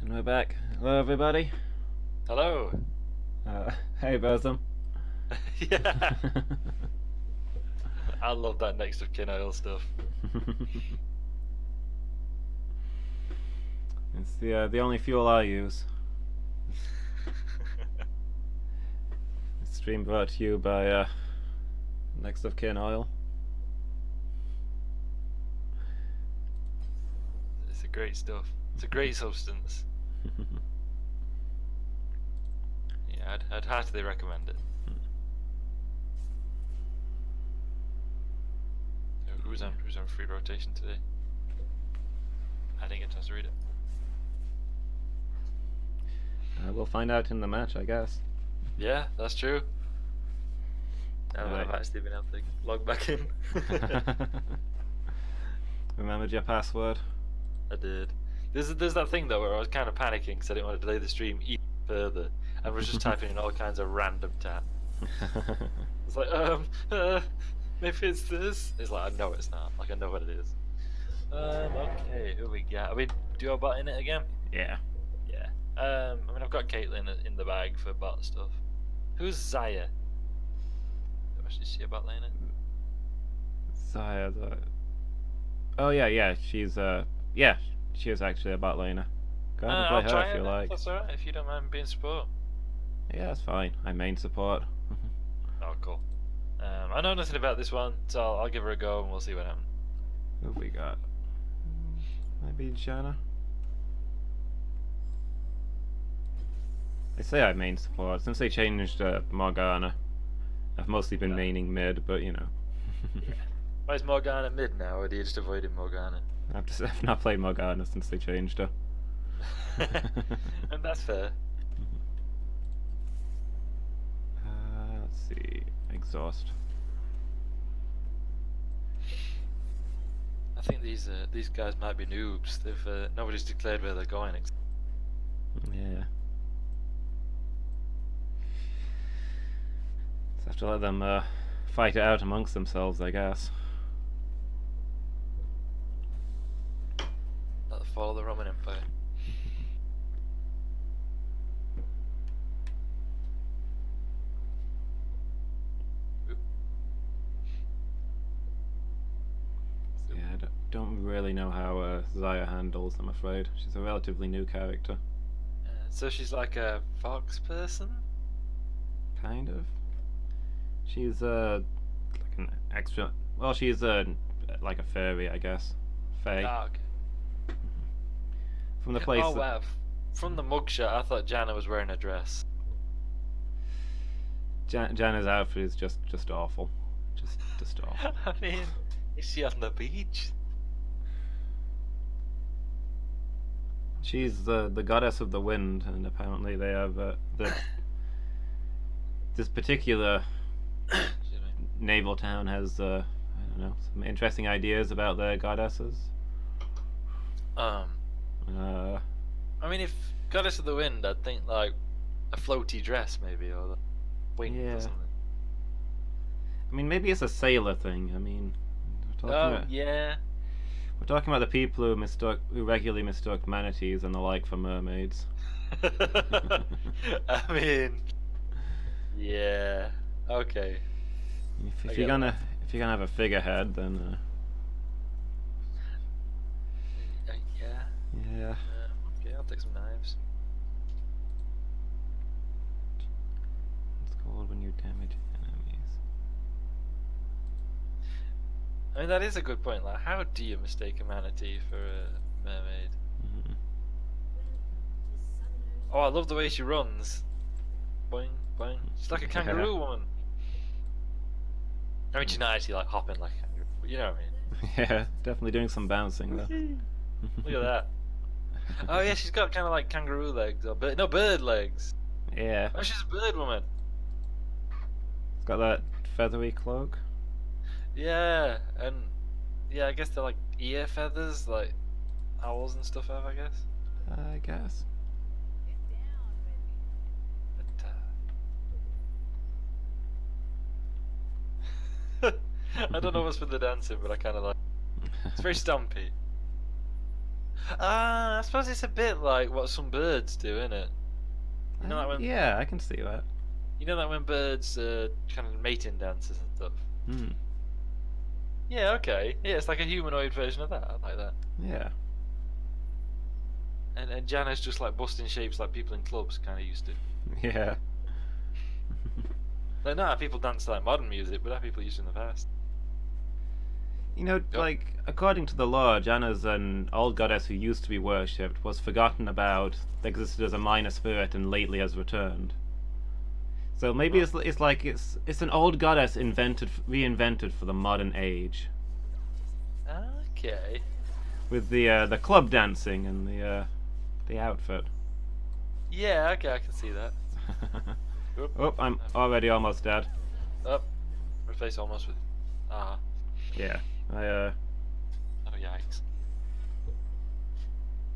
And we're back. Hello, everybody. Hello. Hey, Bosom. Yeah, I love that next of kin oil stuff. It's the only fuel I use. Stream brought to you by next of kin oil. It's a great stuff. It's a great substance. Yeah, I'd heartily recommend it. So who's on free rotation today? I didn't get a chance to read it. We'll find out in the match, I guess. Yeah, that's true. I've actually been able to log back in. Remembered your password? I did. There's that thing though where I was kind of panicking because I didn't want to delay the stream even further, and was just typing in all kinds of random tab. It's like maybe it's this. It's like I know it's not. Like I know what it is. Okay, who we got? Are we duo bot in it again? Yeah. Yeah. I mean I've got Caitlyn in the bag for bot stuff. Who's Zaya? Is she a bot laner? Zaya. Oh yeah. She's yeah. She is actually a bot laner. Go ahead and play her if you like. That's alright, if you don't mind being support. Yeah, that's fine. I main support. Oh, cool. I know nothing about this one, so I'll give her a go and we'll see what happens. Who have we got? Maybe Janna? I say I main support. Since they changed Morgana, I've mostly been maining mid, but you know. Yeah. Why is Morgana mid now, or do you just avoided Morgana? I've not played Morgana since they changed her. And that's fair. Let's see. Exhaust. I think these guys might be noobs. They've nobody's declared where they're going. Yeah. Just have to let them fight it out amongst themselves, I guess. Let the fall of the Roman Empire. Yeah, I don't really know how Zaya handles, I'm afraid. She's a relatively new character. So she's like a fox person? Kind of. She's like an extra. Well, she's like a fairy, I guess. Fae. Ah, okay. From the place. Oh wow! From the mugshot, I thought Janna was wearing a dress. Janna's outfit is just awful. Just awful. I mean, is she on the beach? She's the goddess of the wind, and apparently they have this particular naval town has I don't know, some interesting ideas about their goddesses. I mean, if goddess of the wind, I'd think like a floaty dress maybe, or wings or something. I mean, maybe it's a sailor thing. I mean, yeah. We're talking about the people who regularly mistook manatees and the like for mermaids. I mean, yeah, okay. If you're gonna have a figurehead, then yeah. Okay, I'll take some knives. It's called when you damage enemies. I mean, that is a good point. Like, how do you mistake a manatee for a mermaid? Mm-hmm. Oh, I love the way she runs. Boing, boing. She's like a kangaroo woman. I mean, she's not actually like hopping like a kangaroo, but you know what I mean. Yeah, definitely doing some bouncing though. Look at that. Oh yeah, she's got kind of like kangaroo legs, or bird legs. Yeah. Oh, she's a bird woman. It's got that feathery cloak. Yeah, and yeah, I guess they're like ear feathers, like owls and stuff have, I guess. I guess. But, I don't know what's with the dancing, but I kind of like. It's very stumpy. I suppose it's a bit like what some birds do, isn't it? You know that when Yeah, I can see that. you know that when birds kind of mating dances and stuff. Hmm. Yeah, okay. Yeah, it's like a humanoid version of that. I like that. Yeah. And Jana's just like busting shapes like people in clubs kind of used to. Yeah. Like, not how people dance to like modern music, but how people used to in the past. You know, Yep. like, according to the lore, Janna's an old goddess who used to be worshipped, was forgotten about, existed as a minor spirit, and lately has returned. So maybe it's like it's an old goddess reinvented for the modern age, Okay. with the club dancing and the outfit. Yeah, okay, I can see that. Oop. Oh, I'm already almost dead. Oh, replace almost with. Ah. Yeah, Oh, yikes.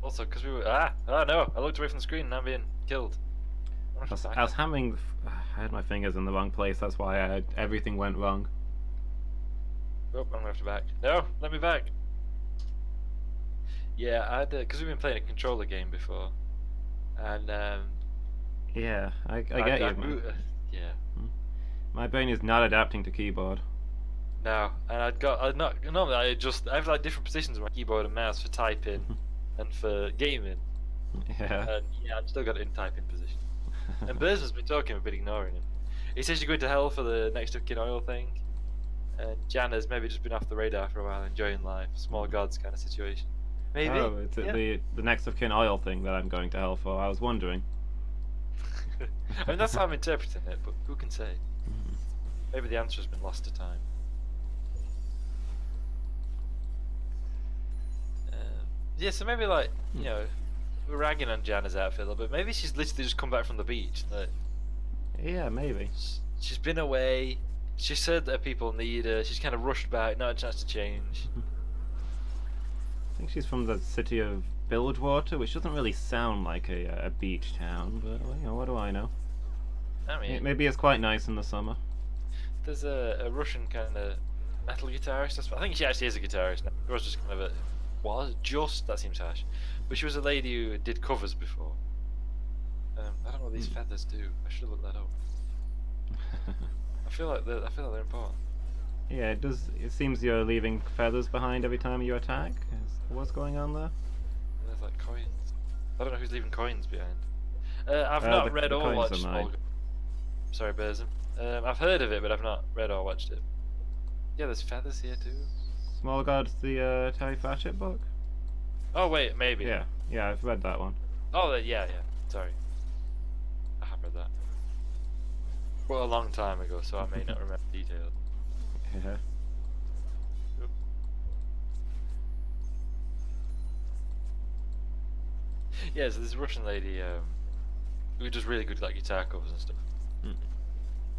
Also, because we were. Oh no! I looked away from the screen and I'm being killed. I was hammering. I had my fingers in the wrong place. That's why everything went wrong. Oh, I'm gonna have to back. No, let me back. Yeah, I had because we've been playing a controller game before, and Yeah, I get you. Yeah. My brain is not adapting to keyboard. No, and I'd not normally I have like different positions on my keyboard and mouse for typing and for gaming. Yeah. And yeah, I've still got it in typing position. And Burns has been talking, I've been ignoring him. He says you're going to hell for the next of kin oil thing. And Jana's maybe just been off the radar for a while, enjoying life, small gods kind of situation. Maybe. Oh, it's the next of kin oil thing that I'm going to hell for. I was wondering. I mean, that's how I'm interpreting it, but who can say? Mhm. Maybe the answer has been lost to time. Yeah, so maybe like, you know, we're ragging on Jana's outfit a little bit. Maybe she's literally just come back from the beach. Like, Yeah, maybe. she's been away. She said that people need her. She's kind of rushed back, not a chance to change. I think she's from the city of Bilgewater, which doesn't really sound like a beach town, but well, you know, what do I know? I mean, Maybe it's quite nice in the summer. there's a Russian kind of metal guitarist. I think she actually is a guitarist now. It was just kind of that seems harsh. But she was a lady who did covers before. I don't know what these feathers do. I should look that up. I feel like they're important. Yeah, it does. It seems you're leaving feathers behind every time you attack. What's going on there? And there's like coins. I don't know who's leaving coins behind. I've not read the or coins watched. are mine. Sorry, Berzin. I've heard of it, but I've not read or watched it. Yeah, there's feathers here too. Small Gods, the Terry Pratchett book? Oh wait, maybe. Yeah, I've read that one. Oh, yeah. Sorry, I have read that. Well, a long time ago, so I may not remember details. Yeah. Yeah, so this Russian lady who does really good like guitar covers and stuff. Mm.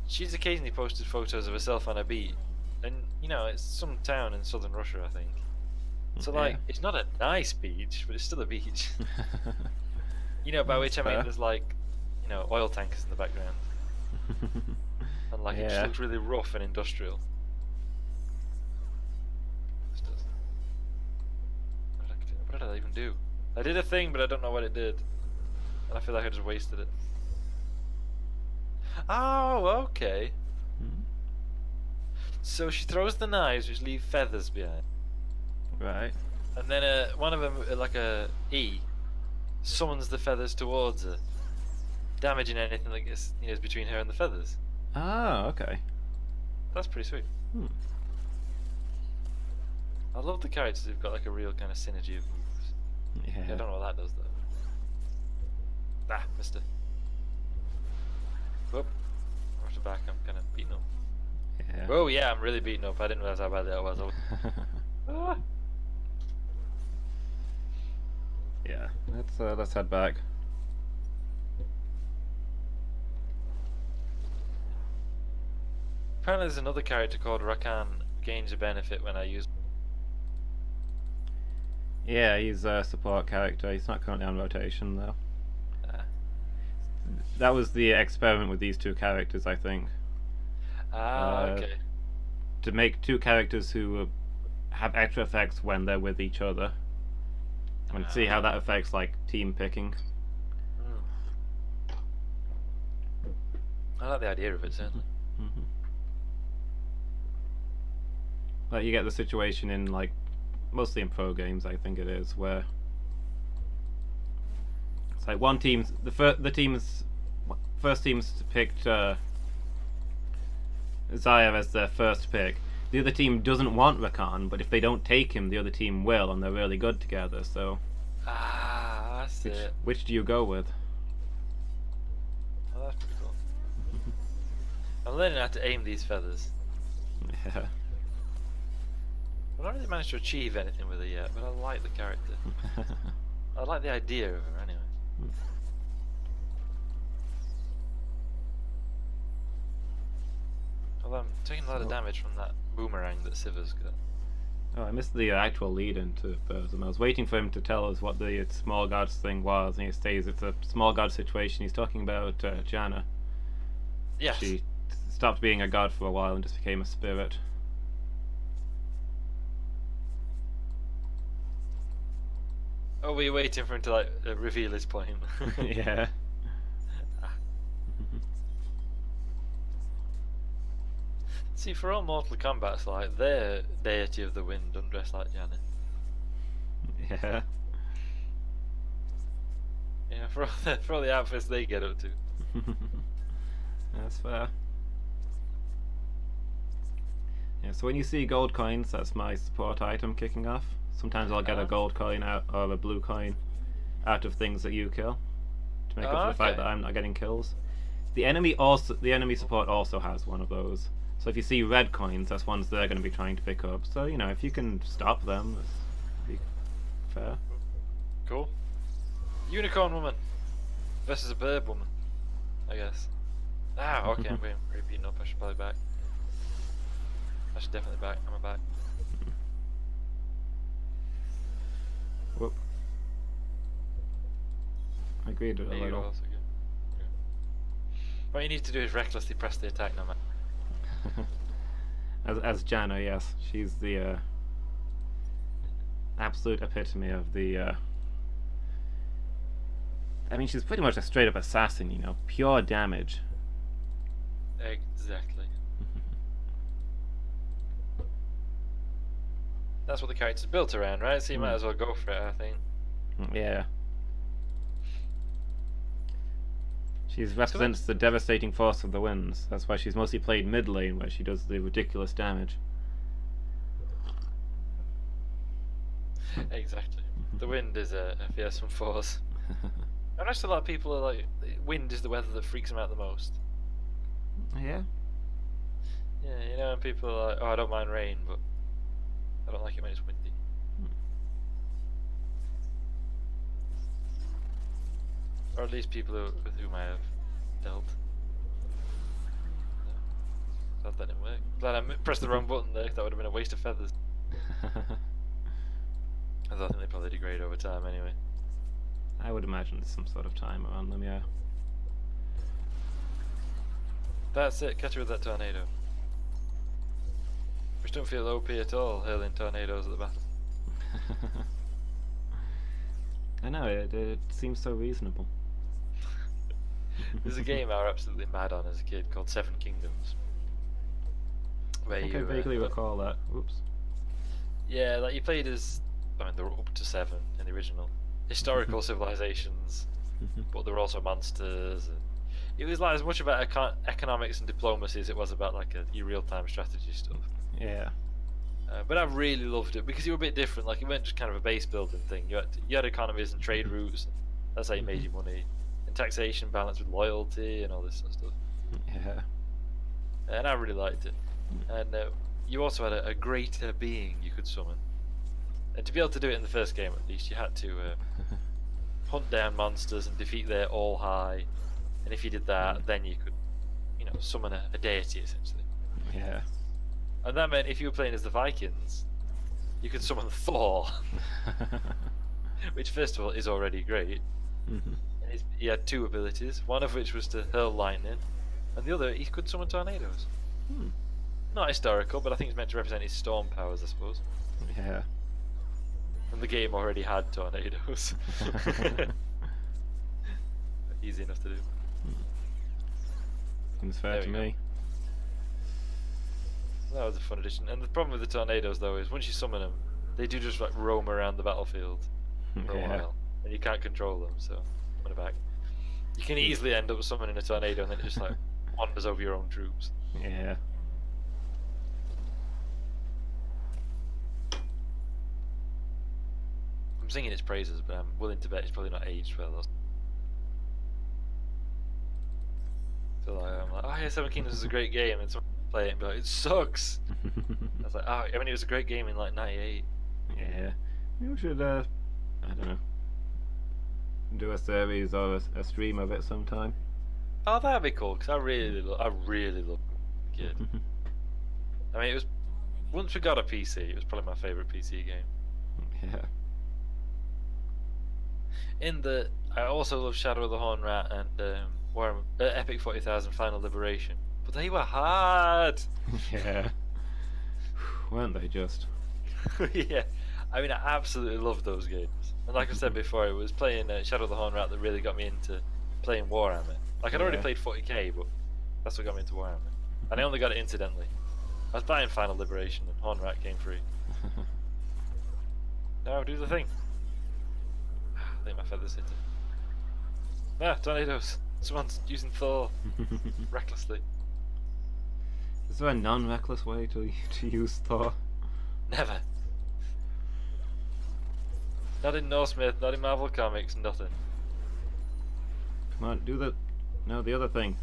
She's occasionally posted photos of herself on a beach, and you know it's some town in southern Russia, I think. So Yeah. like, it's not a nice beach, but it's still a beach. You know, by which I mean fair. there's like, you know, oil tankers in the background, and like it just Yeah. looks really rough and industrial. Just does. What did I even do? I did a thing, but I don't know what it did, and I feel like I just wasted it. Oh, okay. Hmm? So she throws the knives, which leave feathers behind, Right. and then one of them, like a E, summons the feathers towards her, damaging anything that gets is between her and the feathers. Oh, okay. That's pretty sweet. Hmm. I love the characters who've got like a real kind of synergy of moves. Yeah. I don't know what that does though. Mister. Whoop. I'm off the back. I'm kind of beaten up. Yeah. Oh yeah, I'm really beaten up. I didn't realize how bad that was. Ah. Yeah. Let's head back. Apparently, there's another character called Rakan who gains a benefit when I use. Yeah, he's a support character. He's not currently on rotation though. That was the experiment with these two characters, I think. Okay. To make two characters who have extra effects when they're with each other. And see how that affects like team picking. I like the idea of it, certainly. Like you get the situation in like mostly in pro games, I think it is, where it's like one team's the team's first team's picked Zaya as their first pick. The other team doesn't want Rakan, but if they don't take him, the other team will, and they're really good together. So, that's it. Which do you go with? Oh, that's pretty cool. I'm learning how to aim these feathers. Yeah. I've not really managed to achieve anything with her yet, but I like the character. I like the idea of her, anyway. Although I'm taking a lot of damage from that boomerang that Siva's got. Oh, I missed the actual lead into Burzum. I was waiting for him to tell us what the small gods thing was, and he states it's a small god situation. He's talking about Janna. Yes. She stopped being a god for a while and just became a spirit. Oh, were you waiting for him to like reveal his point? Yeah. See, for all Mortal Kombat's like, they're deity of the wind, undressed like Janna. Yeah. Yeah, for all the outfits they get up to. That's fair. Yeah, so when you see gold coins, that's my support item kicking off. Sometimes I'll get a gold coin out or a blue coin out of things that you kill to make up for the fact that I'm not getting kills. The enemy support also has one of those. So if you see red coins, that's ones they're going to be trying to pick up. So you know, if you can stop them, that's be fair. Cool. Unicorn woman versus a bird woman, I guess. Ah, okay, I'm getting very beaten up. I should probably back. I should definitely back. I'm a back. Whoop. I agreed with a little. Also good. Okay. What you need to do is recklessly press the attack now, man. as Janna, yes, she's the absolute epitome of the. I mean, she's pretty much a straight up assassin, you know, pure damage. Exactly. That's what the character's built around, right? So you might as well go for it, I think. Yeah. She represents the devastating force of the winds. That's why she's mostly played mid lane, where she does the ridiculous damage. Exactly. The wind is a fearsome force. And actually, a lot of people are like, wind is the weather that freaks them out the most. Yeah. Yeah, you know, and people are like, oh, I don't mind rain, but I don't like it when it's windy. Or at least people with whom I have dealt. Glad that didn't work. Glad I pressed the wrong button there. That would have been a waste of feathers. Although I think they probably degrade over time anyway. I would imagine there's some sort of time around them, yeah. That's it. Catch her with that tornado. Which don't feel OP at all, hurling tornadoes at the battle. I know, it seems so reasonable. There's a game I was absolutely mad on as a kid called Seven Kingdoms. Where I think I vaguely recall that. Oops. Yeah, like you played as, I mean, there were up to 7 in the original. Historical civilizations, but there were also monsters. And it was like as much about economics and diplomacy as it was about like your real-time strategy stuff. Yeah. But I really loved it because you were a bit different. Like it wasn't just kind of a base building thing. You had economies and trade routes. That's how you made your money. And taxation balanced with loyalty and all this sort of stuff. Yeah. And I really liked it. And you also had a greater being you could summon. And to be able to do it in the first game at least, you had to hunt down monsters and defeat their all high. And if you did that, then you could, you know, summon a deity essentially. Yeah. And that meant if you were playing as the Vikings, you could summon Thor, which first of all is already great. And he had 2 abilities, one of which was to hurl lightning, and the other he could summon tornadoes. Not historical, but I think it's meant to represent his storm powers, I suppose. Yeah. And the game already had tornadoes. Easy enough to do. Seems fair to me. That was a fun addition. And the problem with the tornadoes, though, is once you summon them, they do just like roam around the battlefield for a while, and you can't control them. So, put it back. You can easily end up summoning a tornado, and then it just like wanders over your own troops. Yeah. I'm singing its praises, but I'm willing to bet it's probably not aged well. So I'm like, oh yeah, Seven Kingdoms is a great game, and someone play it and be like, it sucks. I was like, oh, I mean, it was a great game in like '98. Yeah. Maybe we should, I don't know, do a series or a stream of it sometime. Oh, that'd be cool, because I really love Kid. I mean, it was, once we got a PC, it was probably my favourite PC game. Yeah. In the, I also love Shadow of the Horn Rat and Epic 40,000 Final Liberation, but they were hard. Yeah. Weren't they just? Yeah, I mean, I absolutely loved those games. And like I said before, it was playing Shadow of the Horn Rat that really got me into playing Warhammer. Like I'd already played 40k, but that's what got me into Warhammer. And I only got it incidentally. I was buying Final Liberation and Horn Rat came free. Now do the thing. I think my feathers hit it. Ah, tornadoes! Someone's using Thor recklessly. Is there a non-reckless way to use Thor? Never. Not in Norse myth, not in Marvel Comics, nothing. Come on, do the... No, the other thing.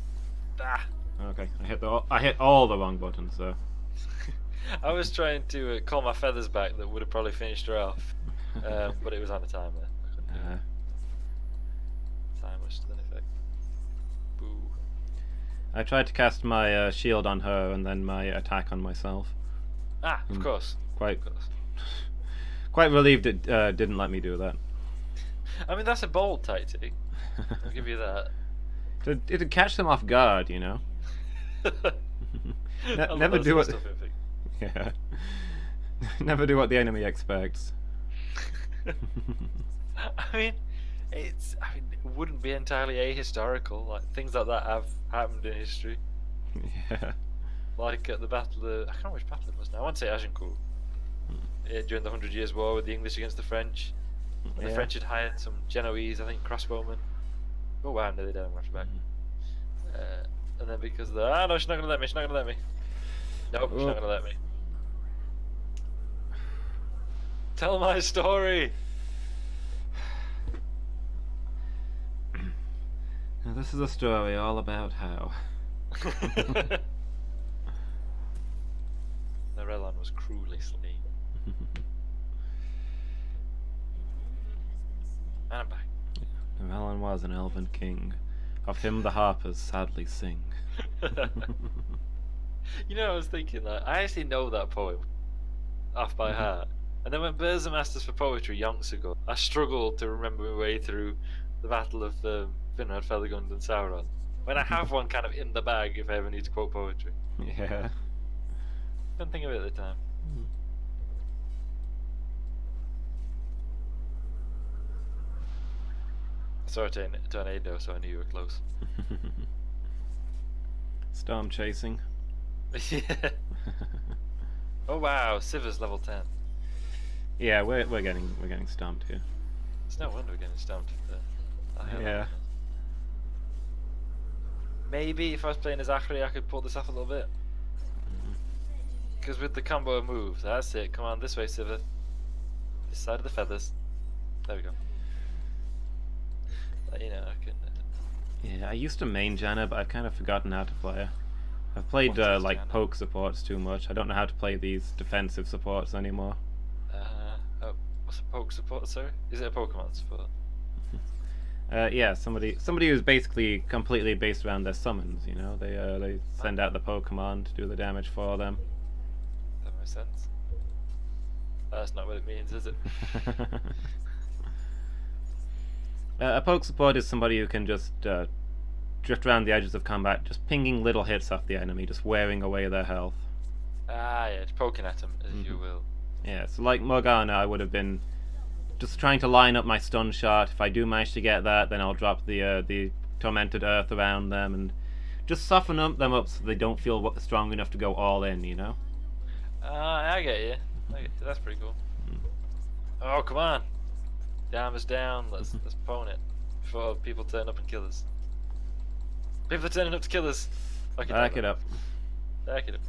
Ah! Okay, I hit all the wrong buttons, so... I was trying to call my feathers back that would have probably finished her off. But it was on a timer. I couldn't do it. Time was still in effect. Boo. I tried to cast my shield on her and then my attack on myself. Ah, of course. Quite relieved it didn't let me do that. I mean, that's a bold tactic. I'll give you that. It'd catch them off guard, you know. Never do what. Yeah. Never do what the enemy expects. I mean, it wouldn't be entirely ahistorical. Like things like that have happened in history. Yeah. Like at the battle of, I can't remember which battle it was now. I want to say Agincourt. During the 100 Years' War with the English against the French. And the French had hired some Genoese, I think, crossbowmen. Oh wow, nearly dead, I'm going to back. And then because of the, no, she's not going to let me, she's not going to let me. Nope, she's not going to let me. Tell my story! Now this is a story all about how... Narelon was cruelly slain. And I'm back. Narelon was an elven king. Of him the harpers sadly sing. You know, I was thinking that I actually know that poem off by heart. And then when Bears and Masters for Poetry yonks ago, I struggled to remember my way through the Battle of Finrod, Felagund, and Sauron. When I have one kind of in the bag if I ever need to quote poetry. Yeah. Couldn't think of it at the time. I saw a tornado, so I knew you were close. Storm chasing. Yeah. Oh wow, Siva's level 10. Yeah, we're getting stomped here. It's no wonder we're getting stomped. Yeah. Maybe if I was playing as Achri, I could pull this off a little bit. Because with the combo of moves, that's it. Come on, this way, Siva. This side of the feathers. There we go. You know, I can. Yeah, I used to main Janna, but I've kind of forgotten how to play her. I've played like Janna? Poke supports too much. I don't know how to play these defensive supports anymore. Oh, what's a poke support, sir? Is it a Pokemon support? Yeah, somebody who's basically completely based around their summons. You know, they send out the Pokemon to do the damage for them. That makes sense. That's not what it means, is it? A poke support is somebody who can just drift around the edges of combat, just pinging little hits off the enemy, just wearing away their health. Ah, yeah, just poking at them, as you will. Yeah, so like Morgana, I would have been just trying to line up my stun shot. If I do manage to get that, then I'll drop the tormented earth around them and just soften them up so they don't feel strong enough to go all in. You know. I get you. That's pretty cool. Oh, come on. Damn us down. Let's pwn it before people turn up and kill us. People are turning up to kill us. Back it up. Back it up.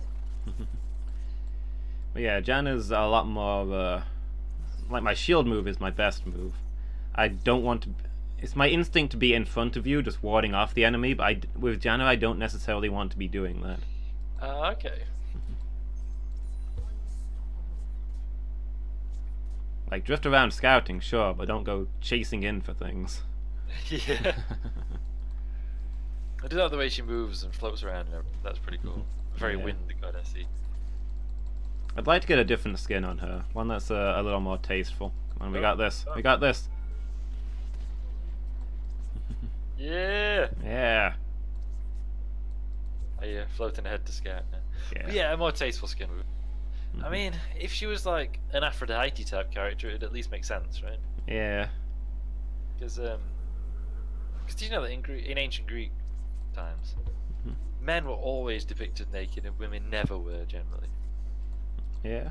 But yeah, Janna's a lot more like my shield move is my best move. I don't want to. It's my instinct to be in front of you, just warding off the enemy. But with Janna, I don't necessarily want to be doing that. Okay. Like drift around scouting, sure, but don't go chasing in for things. Yeah. I do like the way she moves and floats around and everything. That's pretty cool. Very Yeah. wind goddessy. I'd like to get a different skin on her, one that's a little more tasteful. Come on, we got this. We got this. Yeah. Yeah. Are you floating ahead to scout now? Yeah. But yeah, a more tasteful skin. I mean, if she was like an Aphrodite type character, it'd at least make sense, right? Yeah. Because do you know that in ancient Greek times, men were always depicted naked and women never were generally. Yeah.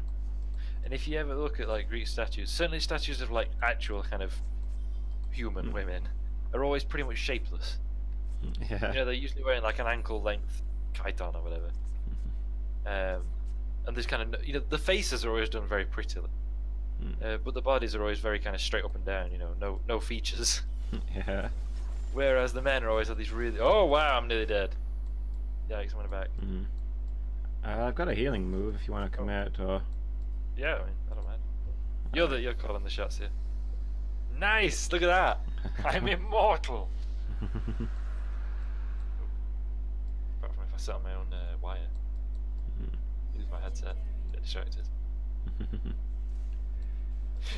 And if you ever look at like Greek statues, certainly statues of like actual kind of human women are always pretty much shapeless. Yeah. You know, they're usually wearing like an ankle length chiton or whatever. And there's kind of, you know, the faces are always done very prettily, but the bodies are always very kind of straight up and down. You know, no features. Yeah. Whereas the men are always have these really. Oh wow, I'm nearly dead. Yikes, I'm on the back. I've got a healing move if you want to come out, or. Yeah, I mean, I don't mind. You're calling the shots here. Nice, look at that. I'm immortal. Apart from if I sit on my own wire. Use my headset, get distracted.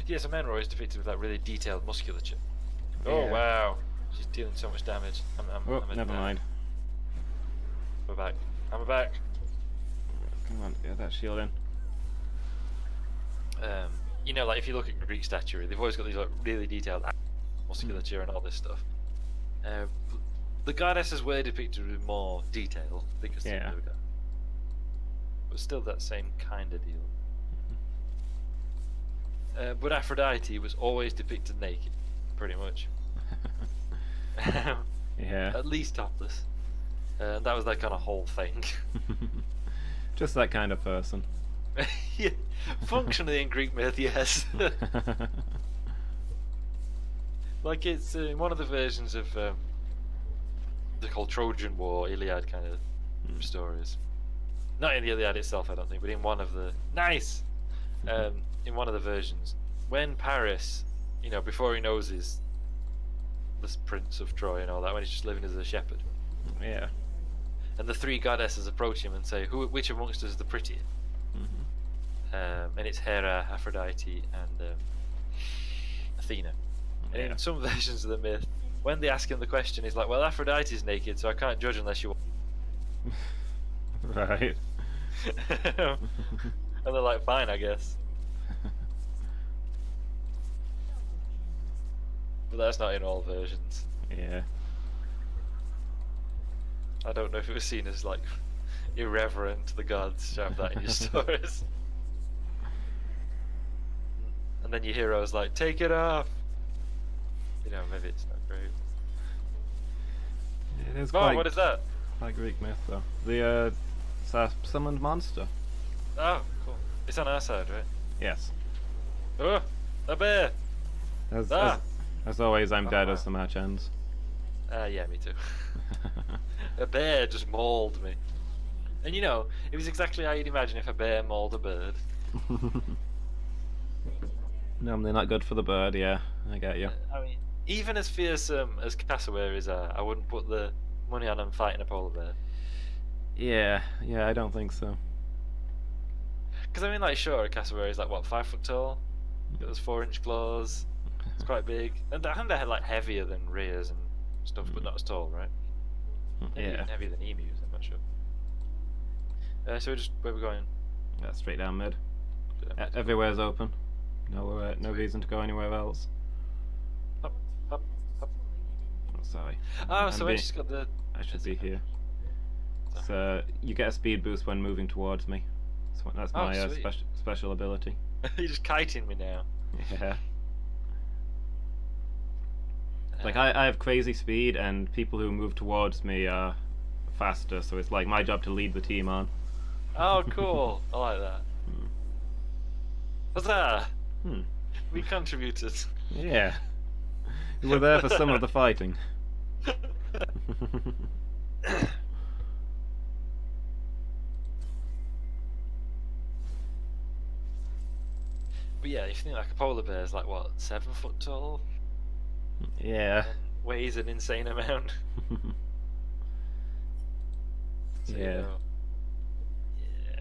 Yeah, so men are always depicted with that really detailed musculature. Oh Yeah. wow, she's dealing so much damage. Never mind. I'm back. I'm back. Come on, get that shield in. You know, like if you look at Greek statuary, they've always got these like really detailed musculature and all this stuff. The goddesses were depicted with more detail because Yeah. they were but still that same kind of deal. But Aphrodite was always depicted naked, pretty much. Yeah. At least topless. That was that kind of whole thing. Just that kind of person. Yeah. Functionally in Greek myth, yes. Like it's in one of the versions of the whole Trojan War, Iliad kind of stories. Not in the Iliad itself, I don't think, but in one of the in one of the versions, when Paris, you know, before he knows he's the Prince of Troy and all that, when he's just living as a shepherd, Yeah. and the three goddesses approach him and say, which amongst us is the prettiest? And it's Hera, Aphrodite, and Athena. And Yeah. in some versions of the myth, when they ask him the question, he's like, well, Aphrodite's naked, so I can't judge unless you want. Right. And they're like, fine, I guess. But that's not in all versions. Yeah. I don't know if it was seen as like irreverent to the gods to have that in your stories. And then your hero's like, take it off. You know, maybe it's not great. It is Oh, quite, what is that? quite Greek myth, though. The it's a summoned monster. Oh, cool. It's on our side, right? Yes. Oh, a bear. As, Ah. as always, I'm dead wow. as the match ends. Yeah, me too. A bear just mauled me. And you know, it was exactly how you'd imagine if a bear mauled a bird. Normally not good for the bird, yeah. I get you. I mean, even as fearsome as cassowaries are, I wouldn't put the money on them fighting a polar bear. Yeah, I don't think so. Because I mean, like, sure, a cassowary is like what, 5 foot tall? Got those 4-inch claws. It's quite big, and I think they're like heavier than rheas and stuff, but not as tall, right? Maybe Yeah. even heavier than emus. I'm not sure. So just where we're going? Yeah, straight down mid. Everywhere's open. No reason to go anywhere else. Up, up, up. Oh, sorry. Oh, so I just got the... I should be here. So you get a speed boost when moving towards me. That's my special ability. You're just kiting me now. Yeah. Like I have crazy speed, and people who move towards me are faster. So it's like my job to lead the team on. Oh, cool! I like that. Huzzah! We contributed. Yeah. You were there for some of the fighting. But yeah, if you think like a polar bear is like what, 7 foot tall? Yeah. And weighs an insane amount. So, yeah. You know, yeah.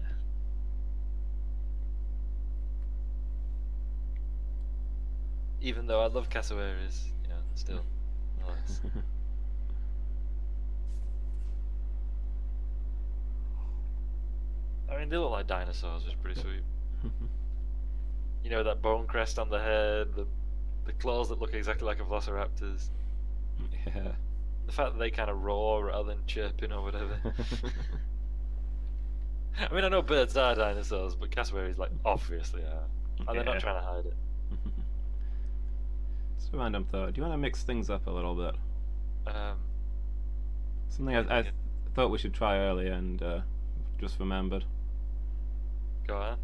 Even though I love cassowaries, you know, still. Nice. I mean, they look like dinosaurs, which is pretty sweet. You know, that bone crest on the head, the claws that look exactly like a velociraptor's. Yeah. The fact that they kind of roar rather than chirping or whatever. I mean, I know birds are dinosaurs, but cassowaries, like, obviously are. And they're not trying to hide it. Just a random thought. Do you want to mix things up a little bit? Something I thought we should try earlier and just remembered. Go on.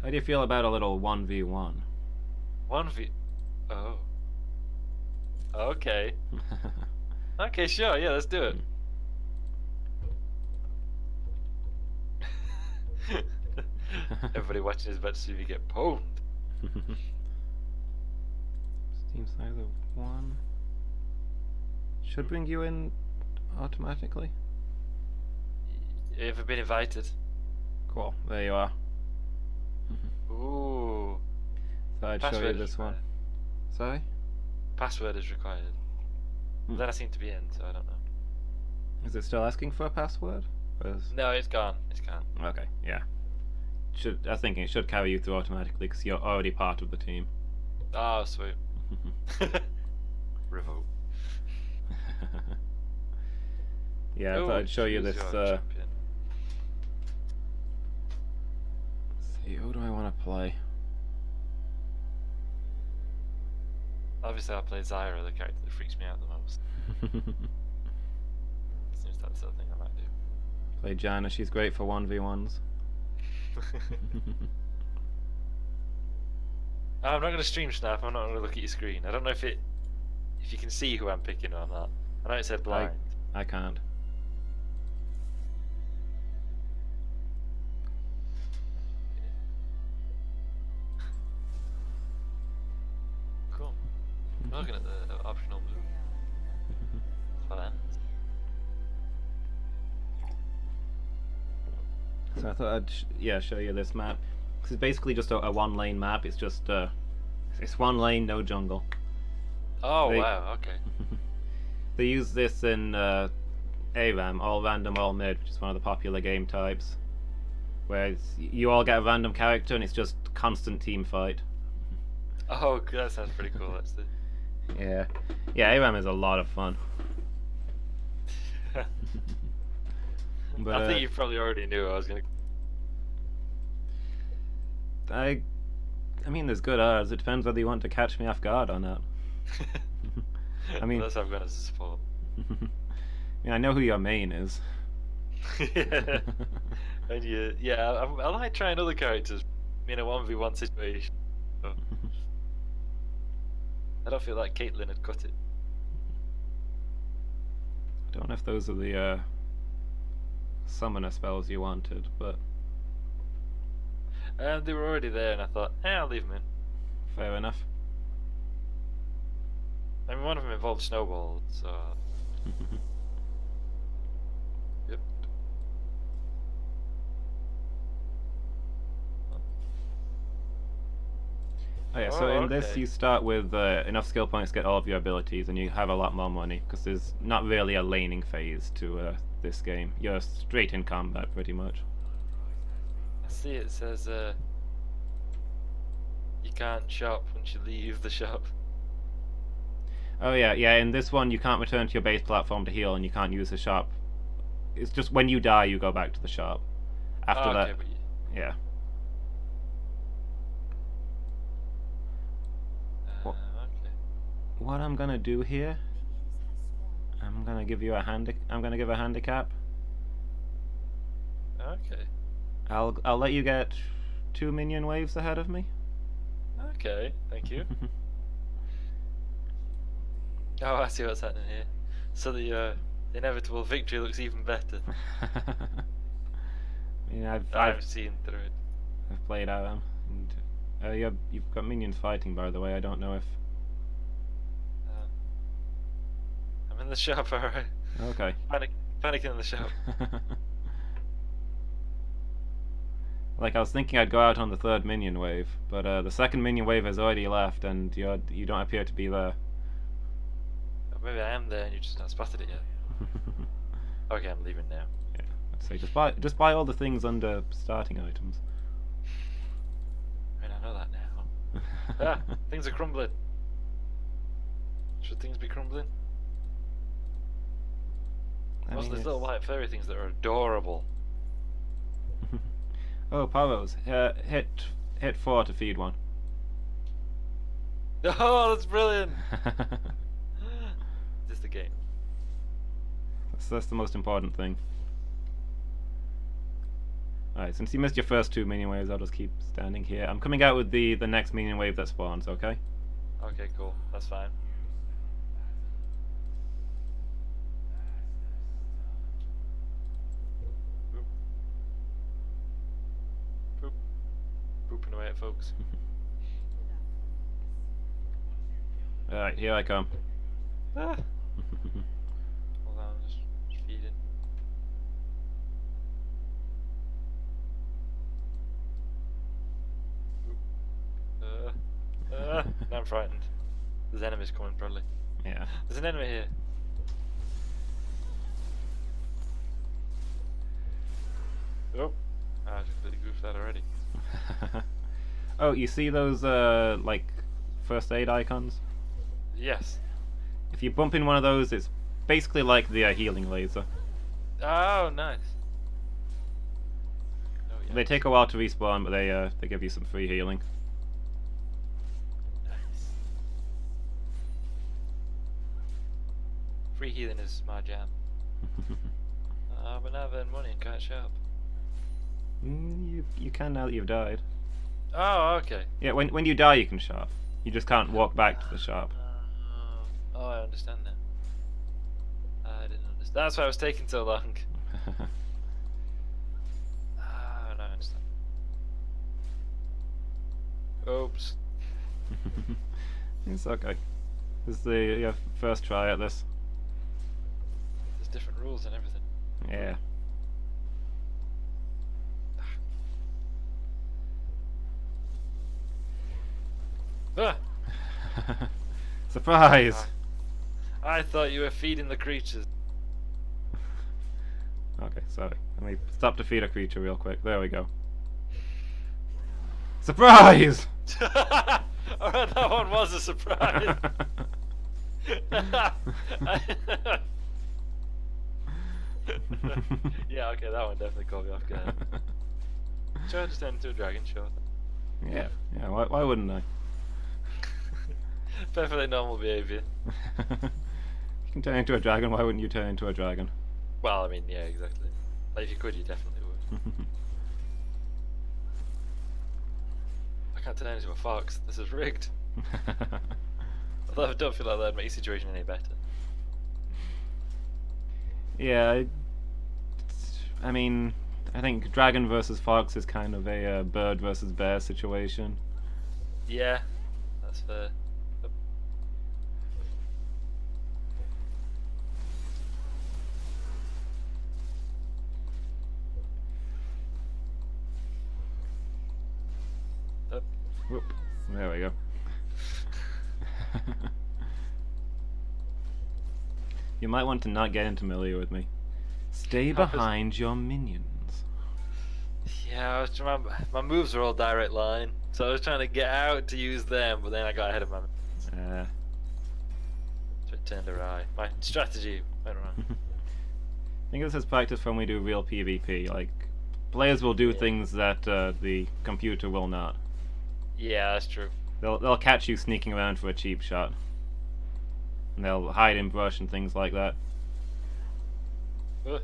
How do you feel about a little 1v1? 1v... Oh. Okay. Okay, sure, yeah, let's do it. Everybody watching is about to see if you get pwned. Steam size of 1. Should bring you in automatically. You ever been invited? Cool, there you are. Ooh. So I'd show you this one. Sorry? Password is required. Then I seem to be in, so I don't know. Is it still asking for a password? No, it's gone. It's gone. Okay, yeah. I was thinking it should carry you through automatically because you're already part of the team. Oh, sweet. Revoke. Yeah, I thought I'd show you this. Let's see, who do I want to play? Obviously, I'll play Zyra, the character that freaks me out the most. Seems that's the sort of thing I might do. Play Janna, she's great for 1v1s. I'm not going to stream snap, I'm not going to look at your screen. I don't know if you can see who I'm picking or not. I know it said blind. I can't. Cool. I'm looking at the optional move. So I thought I'd show you this map. Because it's basically just a one-lane map. It's just it's one lane, no jungle. Oh wow, okay. They use this in ARAM, all random, all mid, which is one of the popular game types. Where you all get a random character and it's just constant team fight. Oh, that sounds pretty cool, actually. Yeah, ARAM is a lot of fun. But, I think you probably already knew I was gonna. I mean, there's good odds. It depends whether you want to catch me off guard or not. I mean, that's how I'm gonna support. I mean, I know who your main is. Yeah, and I like trying other characters in a 1v1 situation. So. I don't feel like Caitlyn had cut it. I don't know if those are the summoner spells you wanted, but they were already there, and I thought, I'll leave them in. Fair enough. I mean, one of them involved snowballs, so. Yep. Oh yeah, so in this you start with enough skill points to get all of your abilities, and you have a lot more money, because there's not really a laning phase to this game. You're straight in combat, pretty much. I see it says, you can't shop once you leave the shop. Oh yeah. In this one, you can't return to your base platform to heal, and you can't use the shop. It's just when you die, you go back to the shop. After Okay, that, but yeah. okay. What I'm gonna do here, I'm gonna give you a handicap. Okay. I'll let you get 2 minion waves ahead of me. Okay, thank you. Oh, I see what's happening here. So the inevitable victory looks even better. Yeah, I've seen through it. I've played out. And, you've got minions fighting, by the way. I don't know if. I'm in the shop, alright. Okay. Panicking in the shop. Like I was thinking, I'd go out on the 3rd minion wave, but the 2nd minion wave has already left, and you don't appear to be there. Or maybe I am there and you just not spotted it yet. Okay, I'm leaving now. Yeah, I'd say just buy all the things under starting items. I mean, I know that now. Things are crumbling. Should things be crumbling? Most of these little white furry things that are adorable. Oh, Pavos, hit 4 to feed one. Oh, that's brilliant! This is the game. That's the most important thing. Alright, since you missed your first 2 minion waves, I'll just keep standing here. I'm coming out with the next minion wave that spawns, okay? Okay, cool. That's fine. Boop. Boop. Booping away at folks. Alright, here I come. Ah. Hold on, just feeding. Now I'm frightened. There's enemies coming, probably. Yeah. There's an enemy here. Oh, I just completely goofed that already. Oh, you see those like first aid icons? Yes. If you bump in one of those, it's basically like the healing laser. Oh, nice. Oh, yeah. They take a while to respawn, but they give you some free healing. Nice. Free healing is my jam. But now I've earned money and can't shop. You can now that you've died. Oh, okay. Yeah, when you die, you can shop. You just can't walk back to the shop. Oh, I understand now. I didn't understand. That's why it was taking so long. Ah, now I understand. Oops. It's okay. This is the first try at this. There's different rules and everything. Yeah. Ah! Surprise! I thought you were feeding the creatures. Okay, sorry. Let me stop to feed a creature real quick. There we go. Surprise! Alright, that one was a surprise. Yeah, okay, that one definitely caught me off guard. Should I just turn into a dragon? Sure. Yeah, why wouldn't I? Perfectly normal behaviour. You can turn into a dragon, why wouldn't you turn into a dragon? Well, I mean, yeah, exactly. Like, if you could, you definitely would. I can't turn into a fox. This is rigged. Although I don't feel like that'd make the situation any better. Yeah, I mean, I think dragon versus fox is kind of a bird versus bear situation. Yeah, that's fair. Whoop. There we go. You might want to not get into melee with me. Stay behind your minions. Yeah, my moves are all direct line, So I was trying to get out to use them, but then I got ahead of my. Uh, So it turned awry. My strategy went wrong. I think this is practice when we do real PvP. Like, players will do things that the computer will not. Yeah, that's true. They'll catch you sneaking around for a cheap shot. And they'll hide in brush and things like that. Ugh.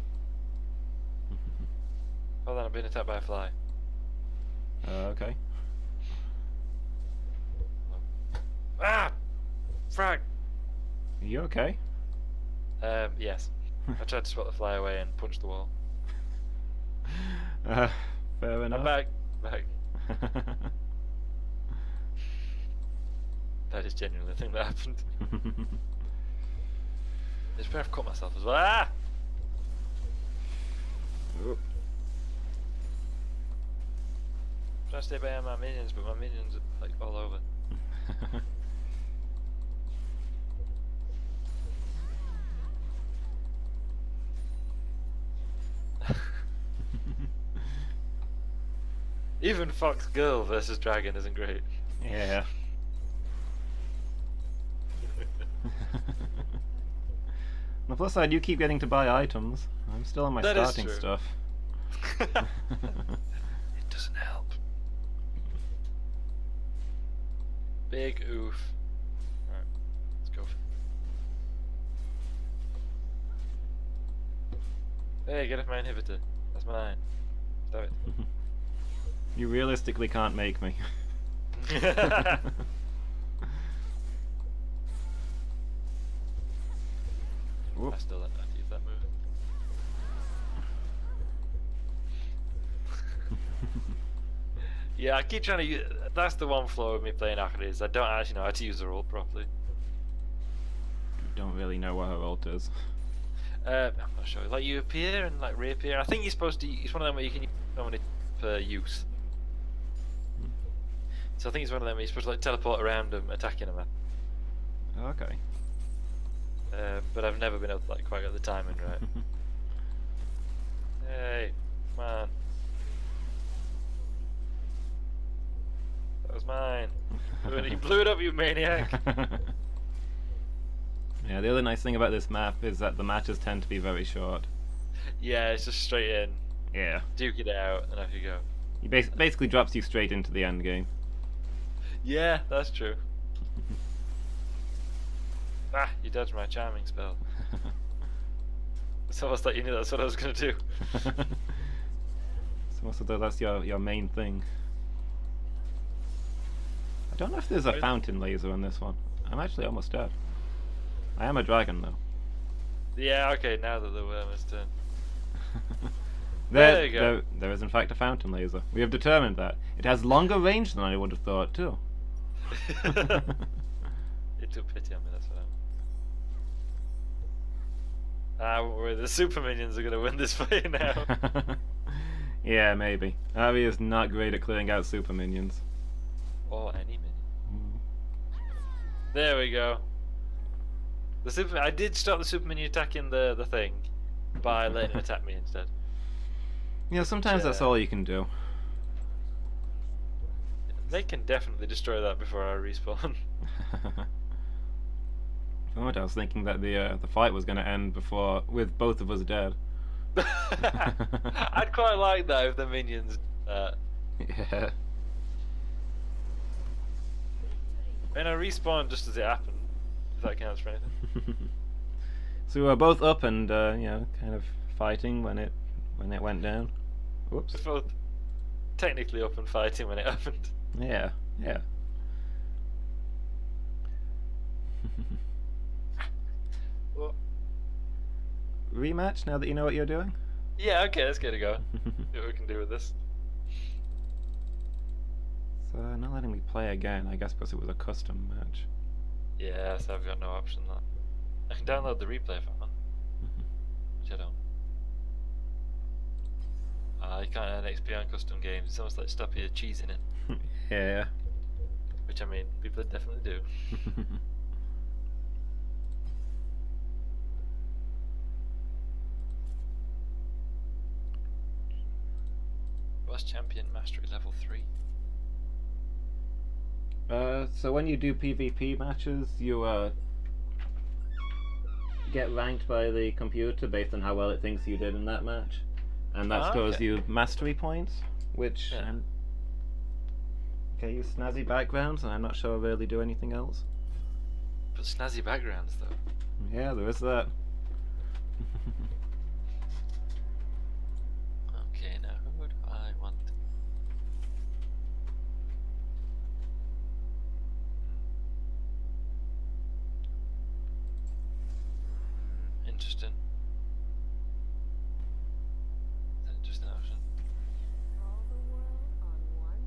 Hold on, I'm being attacked by a fly. Okay. Ah! Frag! Are you okay? Yes. I tried to spot the fly away and punch the wall. Fair enough. I'm back. Back. That is genuinely the thing that happened. I just have cut myself as well. Ah! Oop. I'm trying to stay behind my minions, but my minions are like all over. Even Fox Girl versus Dragon isn't great. Yeah. On the plus side, you keep getting to buy items. I'm still on my That is starting true. stuff. It doesn't help. Big oof. Alright, let's go. Hey, get off my inhibitor. That's mine. Stop it. You realistically can't make me. Whoop. I still don't know how to use that move. Yeah, I keep trying to use. That's the one flaw with me playing Akari is I don't actually know how to use the ult properly. Don't really know what her ult is. I'm not sure. Like you appear and like reappear. I think you're supposed to. It's one of them where you can use so many per use. So I think it's one of them where you're supposed to like teleport around them, attacking them. Okay. But I've never been able to like quite get the timing right. Hey, come on. That was mine. You blew it up, you maniac. Yeah, the other nice thing about this map is that the matches tend to be very short. Yeah, it's just straight in. Yeah. Duke it out, and off you go. He basically drops you straight into the end game. Yeah, that's true. Ah, you dodged my charming spell. It's almost like you knew that's what I was going to do. So most of that's your main thing. I don't know if there's a fountain laser on this one. I'm actually almost dead. I am a dragon though. Yeah, okay, now that the worm has turned. There you go. There is in fact a fountain laser. We have determined that. It has longer range than I would have thought too. It took pity on me, that's what I won't worry, the super minions are going to win this fight now. Yeah, maybe. Ari is not great at clearing out super minions. Or any minion. There we go. I did stop the super minion attacking the thing by letting it attack me instead. You know, sometimes that's all you can do. They can definitely destroy that before I respawn. For a moment I was thinking that the fight was going to end with both of us dead. I'd quite like that if the minions. Yeah. And I respawned just as it happened. If that counts for anything. So we were both up and you know, kind of fighting when it went down. Whoops. We're both technically up and fighting when it happened. Yeah, yeah. Rematch now that you know what you're doing? Yeah, okay, let's get it going. See what we can do with this. So not letting me play again, I guess because it was a custom match. Yeah, so I've got no option that. I can download the replay if I want. Which I don't. You can't earn XP on custom games. It's almost like stop here cheesing it. Yeah. Which I mean, people definitely do. Boss champion mastery level 3. So when you do PvP matches, you get ranked by the computer based on how well it thinks you did in that match, and that scores okay. you mastery points, which Yeah. okay, use snazzy backgrounds, and I'm not sure I really do anything else. But snazzy backgrounds though. Yeah, there is that. Okay, now who would I want? Interesting. Is that just an option? All the world on one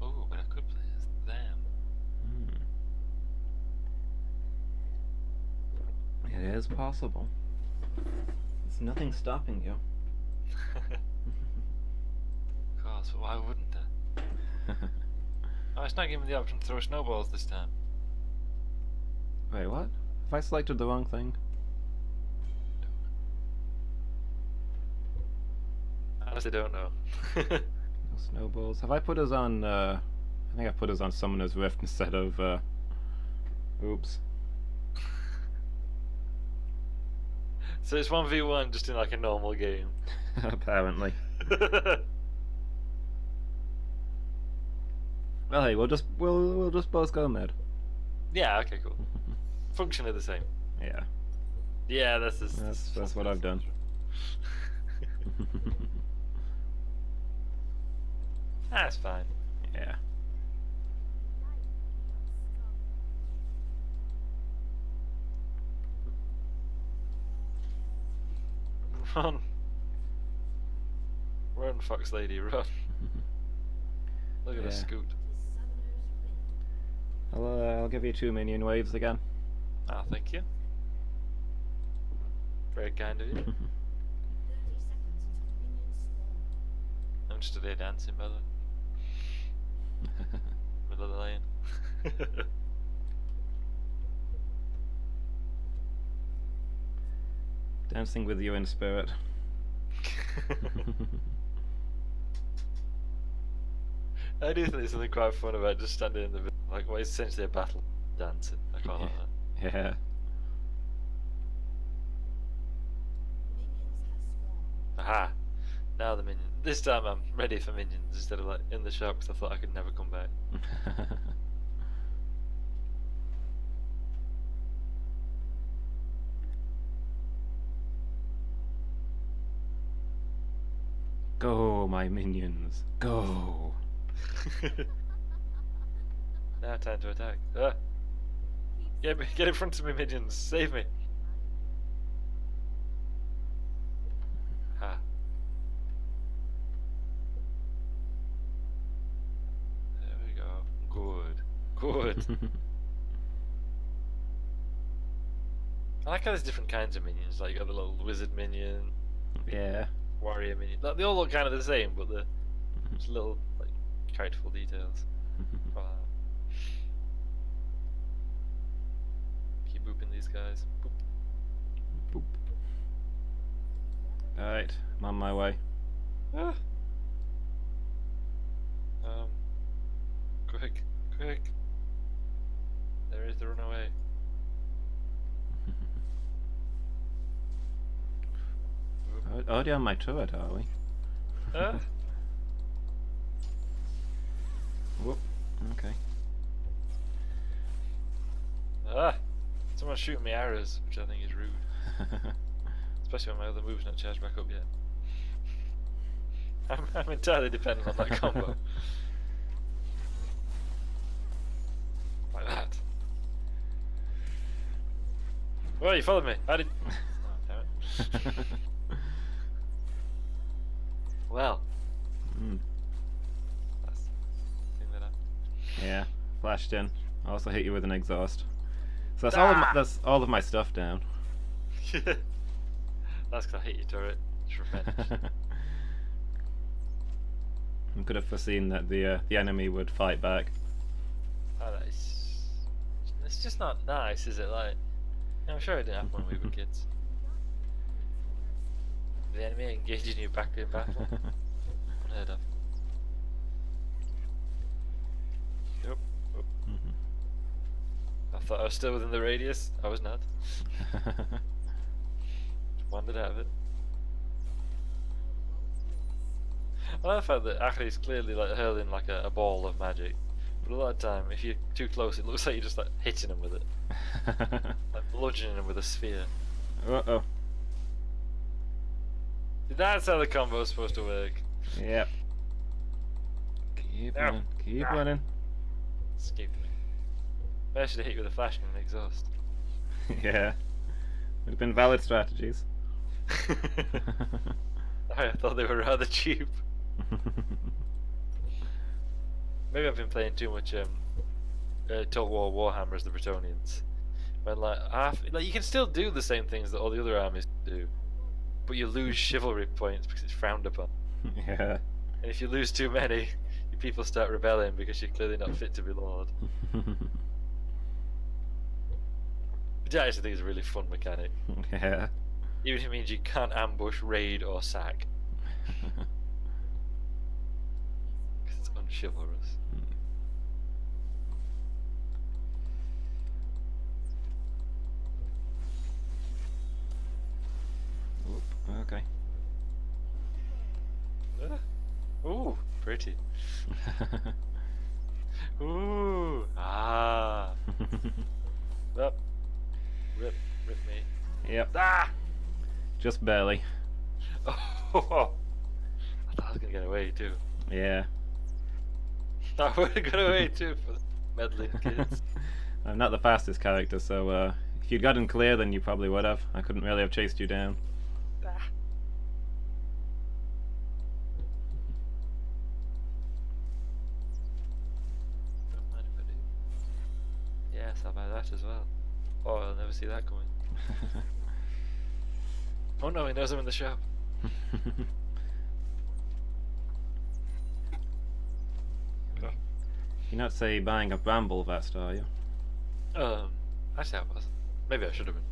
arrow. Oh, but I could play as them. It is possible. There's nothing stopping you. Of course, but why wouldn't I? Oh, it's not giving me the option to throw snowballs this time. Wait, what? Have I selected the wrong thing? I honestly don't know. No snowballs. Have I put us on, I think I put us on Summoner's Rift instead of, oops. So it's 1v1 just in like a normal game. Apparently. Well, hey, we'll just both go mid. Yeah, okay, cool. Functionally the same. Yeah. Yeah, that's what I've done. That's fine. Yeah. Run. Run, fox lady, run. Look at Yeah. us scoot. I'll give you 2 minion waves again. Ah, thank you. Very kind of you. 30 seconds until minions spawn. I'm just a there dancing, by the way. Middle of the lane. Dancing with you in spirit. I do think there's something quite fun about just standing in the middle, like what is essentially a battle dancing. I quite like that. Yeah. Minions have spawned. Aha! Now the minion. This time I'm ready for minions instead of like in the shop because I thought I could never come back. Go, my minions. Go. Now time to attack. Ah! Get in front of me, minions! Save me! Ha! There we go. Good. Good. I like how there's different kinds of minions. Like you got the little wizard minion, Yeah. warrior minion. Like, they all look kind of the same, but they're just little like characterful details. Wow. Keep booping these guys. Boop. Boop. Alright, I'm on my way. Ah. Quick, quick. There is the runaway. Already on my turret, are we? Ah. Whoop. Okay. Ah. Someone's shooting me arrows, which I think is rude. Especially when my other move's not charged back up yet. I'm entirely dependent on that combo. Like that. Oh, you followed me. I did. Oh, damn it. Well, that's the thing that happened. Yeah, flashed in. I also hit you with an exhaust. So that's all of my stuff down. That's because I hit your turret. It's revenge. I could have foreseen that the enemy would fight back. Oh, it's just not nice, is it? Like, I'm sure it didn't happen when we were kids. The enemy engaging you back in battle. Unheard of. I thought I was still within the radius. I was not. Wandered out of it. I like the fact that Achri is clearly like hurling like a ball of magic, but a lot of time, if you're too close, it looks like you're just like hitting him with it, like bludgeoning him with a sphere. Uh-oh. That's how the combo's supposed to work. Yep. Keep running. Keep running. Escaped me. Maybe I should have hit you with a flash and an exhaust. Yeah. Would have been valid strategies. I thought they were rather cheap. Maybe I've been playing too much Total War Warhammer as the Bretonnians. When like you can still do the same things that all the other armies do, but you lose chivalry points because it's frowned upon. Yeah. And if you lose too many, your people start rebelling because you're clearly not fit to be lord. Which I actually think is a really fun mechanic. Yeah. Even if it means you can't ambush, raid, or sack. Because it's unchivalrous. Oop, okay. Ooh, pretty. Ooh, ah. Up. Rip me. Yep. Ah! Just barely. Oh, I thought I was gonna get away too. Yeah. I would have got away too for the meddling kids. I'm not the fastest character, so if you'd gotten clear, then you probably would have. I couldn't really have chased you down. Ah. Don't mind if I do. Yes, I'll buy that as well. Oh, I'll never see that coming. Oh no, he knows I'm in the shop. You're not, say, buying a bramble vest, are you? Actually I wasn't. Maybe I should have been.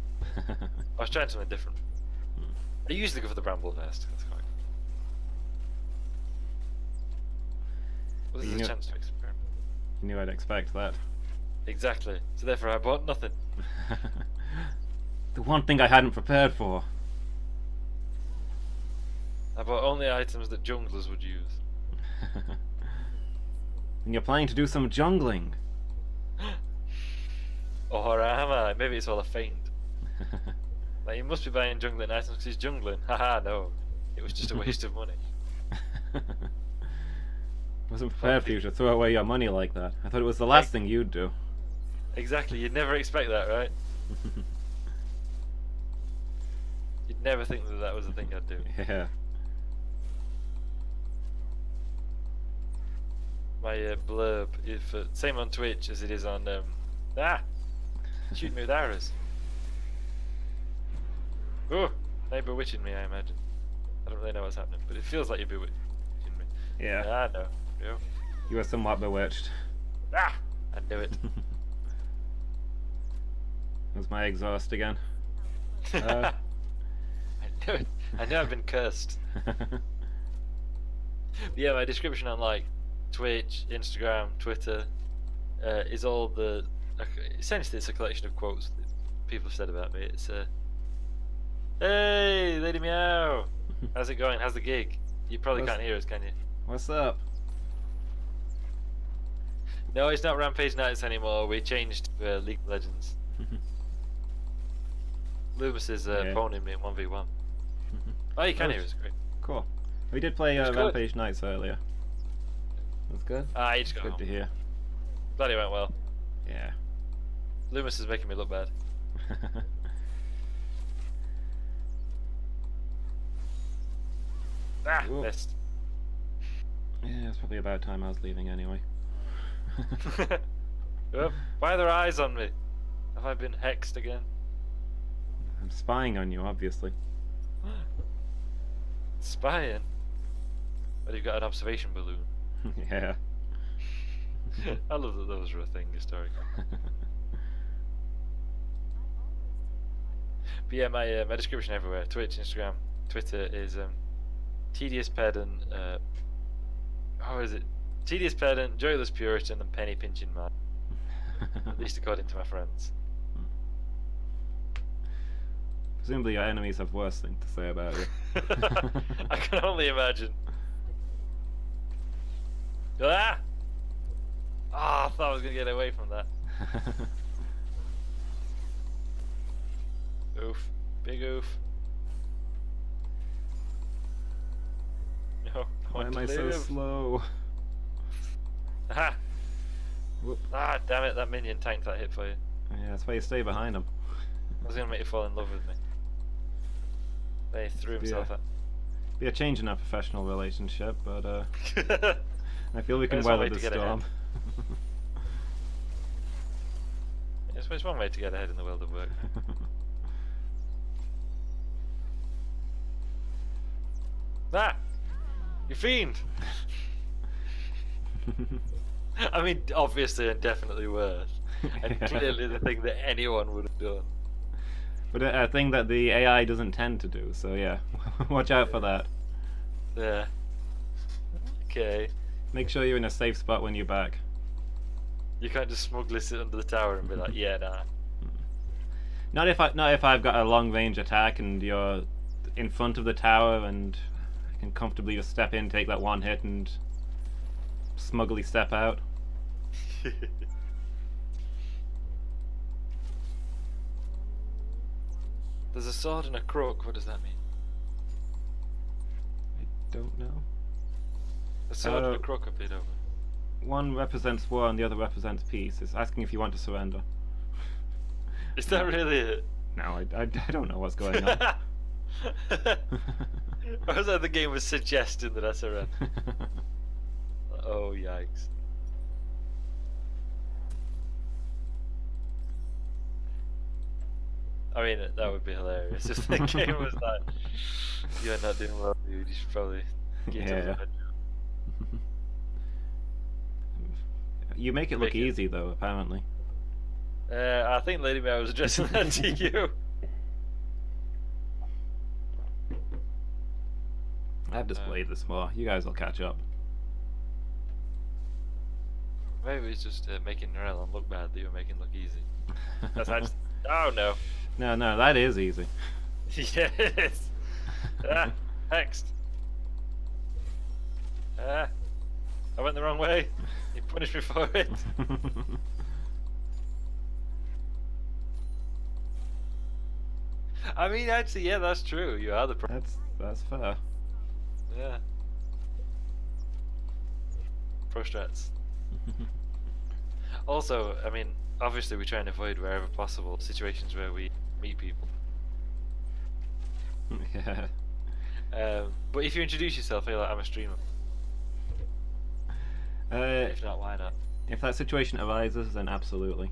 I was trying something different. I usually go for the bramble vest. That's quite Well, this You is a knew- chance to experiment. You knew I'd expect that. Exactly. So therefore I bought nothing. The one thing I hadn't prepared for. I bought only items that junglers would use. And you're planning to do some jungling. Or am I? Maybe it's all a feint. Like, you must be buying jungling items because he's jungling. Haha, no. It was just a waste of money. Wasn't prepared for you to throw away your money like that. I thought it was the last thing you'd do. Exactly, you'd never expect that, right? You'd never think that that was the thing I'd do. Yeah. My blurb, if same on Twitch as it is on shoot me with arrows. Oh, they're bewitching me, I imagine. I don't really know what's happening, but it feels like you're bewitching me. Yeah. Ah, no. No. You were somewhat bewitched. Ah! I knew it. Was my exhaust again. I knew it. I know I've been cursed. But yeah, my description on like Twitch, Instagram, Twitter is all the essentially it's a collection of quotes that people have said about me. It's hey, Lady Meow, how's it going? How's the gig? You probably can't hear us, can you? What's up? No, it's not Rampage Nights anymore. We changed to League of Legends. Lumus is phoning me in 1v1. Oh, you can hear us, great. Cool. We did play It's good. Rampage Nights earlier. That's good. Ah, you just got Good home. to hear. Glad it went well. Yeah. Lumus is making me look bad. Ah, Ooh. missed. Yeah, it's probably about time I was leaving anyway. Oh, why are there eyes on me? Have I been hexed again? I'm spying on you, obviously. Spying? But you've got an observation balloon. Yeah. I love that those were a thing historically. But yeah, my description everywhere, Twitch, Instagram, Twitter is tedious pedant, how is it? Tedious pedant, joyless puritan, and penny pinching man. At least according to my friends. Presumably your enemies have worse things to say about you. I can only imagine. Ah! Ah, I thought I was gonna get away from that. Oof. Big oof. No, I Why want am to I so live. slow? Aha! Whoop. Ah, damn it, that minion tanked that hit for you. Yeah, that's why you stay behind him. I was gonna make you fall in love with me. But he threw himself at. Be a change in our professional relationship, but I feel we can There's one weather way the to get storm. It's one way to get ahead in the world of work. Ah! You fiend! I mean, obviously and definitely worse. And clearly the thing that anyone would have done. But a thing that the AI doesn't tend to do, so yeah, watch out for that. Yeah. Okay. Make sure you're in a safe spot when you're back. You can't just smugly sit under the tower and be like, yeah, nah. Not if I've got a long range attack and you're in front of the tower and I can comfortably just step in, take that one hit, and smugly step out. There's a sword and a crook. What does that mean? I don't know. A sword and a crook appeared over. One represents war and the other represents peace. It's asking if you want to surrender. Is that really it? No, I don't know what's going on. I was like the game was suggesting that I surrender. Oh yikes. I mean, that would be hilarious if the game was like, you're not doing well, dude, you should probably get Yeah. to the You make it look easy though, apparently. I think Lady Mary was addressing that to you. I've displayed this more. You guys will catch up. Maybe it's just making Narelon look bad that you're making look easy. That's how I just... Oh no. No, that is easy. Yes. Ah, hexed. Ah, I went the wrong way. You punished me for it. I mean, actually, yeah, that's true. You are the pro. That's fair. Yeah. Pro strats. Also, I mean, obviously we try and avoid wherever possible situations where we meet people. Yeah. But if you introduce yourself, you're like, I'm a streamer. If not, why not? If that situation arises, then absolutely.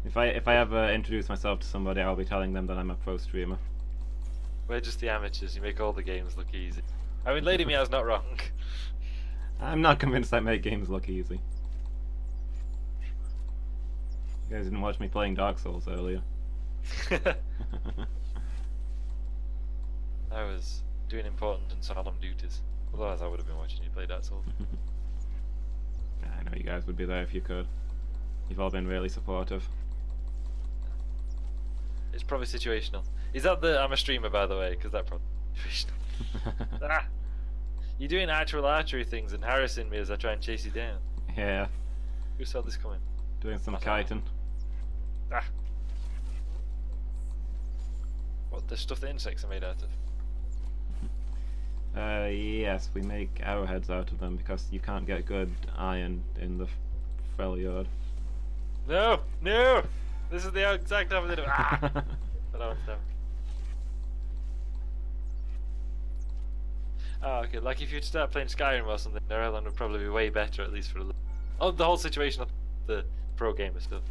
If I ever introduce myself to somebody, I'll be telling them that I'm a pro streamer. We're just the amateurs. You make all the games look easy. I mean, Lady Meow's not wrong. I'm not convinced I make games look easy. You guys didn't watch me playing Dark Souls earlier. I was doing important and solemn duties. Otherwise, I would have been watching you play Dark Souls. I know you guys would be there if you could. You've all been really supportive. It's probably situational. Is that the I'm a streamer, by the way? Because that probably situational. Ah! You're doing actual archery things and harassing me as I try and chase you down. Yeah, Who saw this coming? doing some That's kiting. Ah! What, the stuff that insects are made out of? Yes, we make arrowheads out of them because you can't get good iron in the Freljord. No! No! This is the exact opposite of. Ah! But I want to. Oh, okay. Like if you'd start playing Skyrim or something, Narelon would probably be way better, at least for a little. Oh, the whole situation of the pro gamer stuff.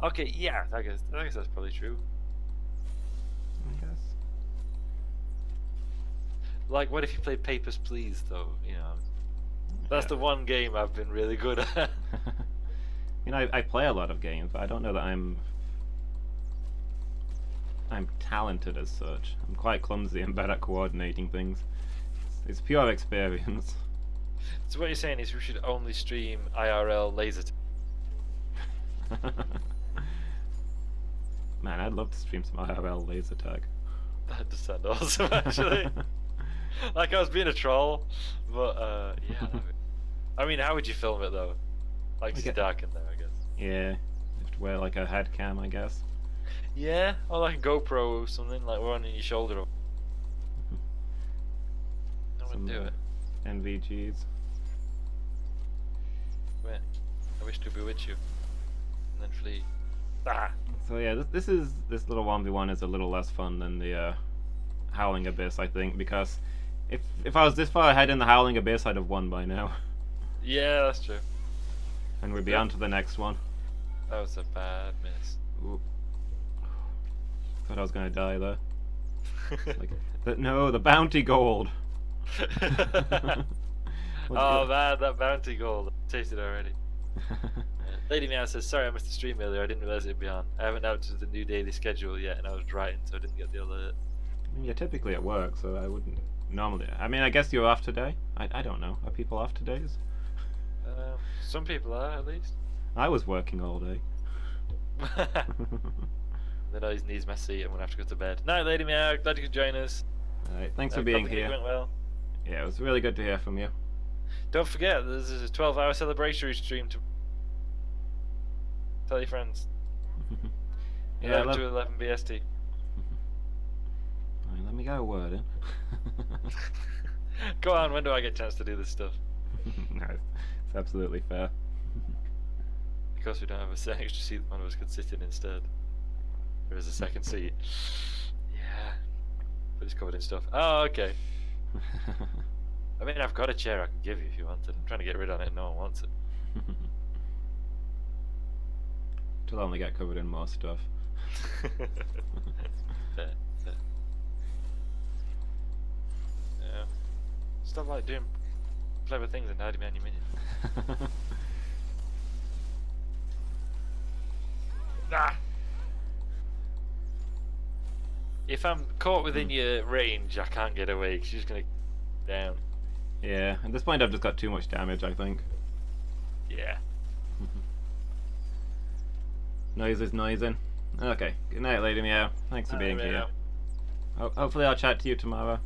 Okay, yeah, I guess that's probably true. I guess. Like, what if you played Papers, Please, though? You know, that's Yeah. the one game I've been really good at. You know, I play a lot of games, but I don't know that I'm talented as such. I'm quite clumsy and bad at coordinating things. It's pure experience. So what you're saying is we should only stream IRL laser. Man, I'd love to stream some IRL laser tag. That does sound awesome, actually. Like I was being a troll, but yeah. I mean, how would you film it though? Like it's dark in there, I guess. Yeah, you have to wear like a head cam, I guess. Yeah, or like a GoPro or something, like one on your shoulder. I would do it. NVGs. Wait, I wish to bewitch you, and then flee. Ah. So yeah, this little 1v1 is a little less fun than the Howling Abyss, I think, because if I was this far ahead in the Howling Abyss, I'd have won by now. Yeah, that's true. And we'd be on to the next one. That was a bad miss. Ooh. Thought I was gonna die there. No, the bounty gold. Oh man, that bounty gold. I tasted it already. Lady Meow says, sorry I missed the stream earlier, I didn't realise it'd be on. I haven't noticed the new daily schedule yet and I was writing so I didn't get the alert. I mean, you're typically at work, so I wouldn't normally. I mean, I guess you're off today? I don't know. Are people off todays? Some people are, at least. I was working all day. The noise needs my seat, I'm gonna have to go to bed. Night, Lady Meow, glad you could join us. Alright, thanks for being here. Went well. Yeah, it was really good to hear from you. Don't forget, there's a 12-hour celebratory stream to tell your friends. Yeah, 11 to 11 BST. Right, let me get a word in. Go on, when do I get a chance to do this stuff? No, it's absolutely fair. Of course we don't have a extra seat that one of us could sit in instead. There is a second seat. Yeah. But it's covered in stuff. Oh, okay. I mean, I've got a chair I can give you if you wanted. I'm trying to get rid of it and no one wants it. It'll only get covered in more stuff. Fair, fair. Yeah. Stop like doing clever things and hiding behind your minions. Ah! If I'm caught within your range, I can't get away because you're just going to down. Yeah, at this point I've just got too much damage, I think. Yeah. Noise is noising. Okay, good night, Lady Meow. Thanks for being here. Hopefully I'll chat to you tomorrow.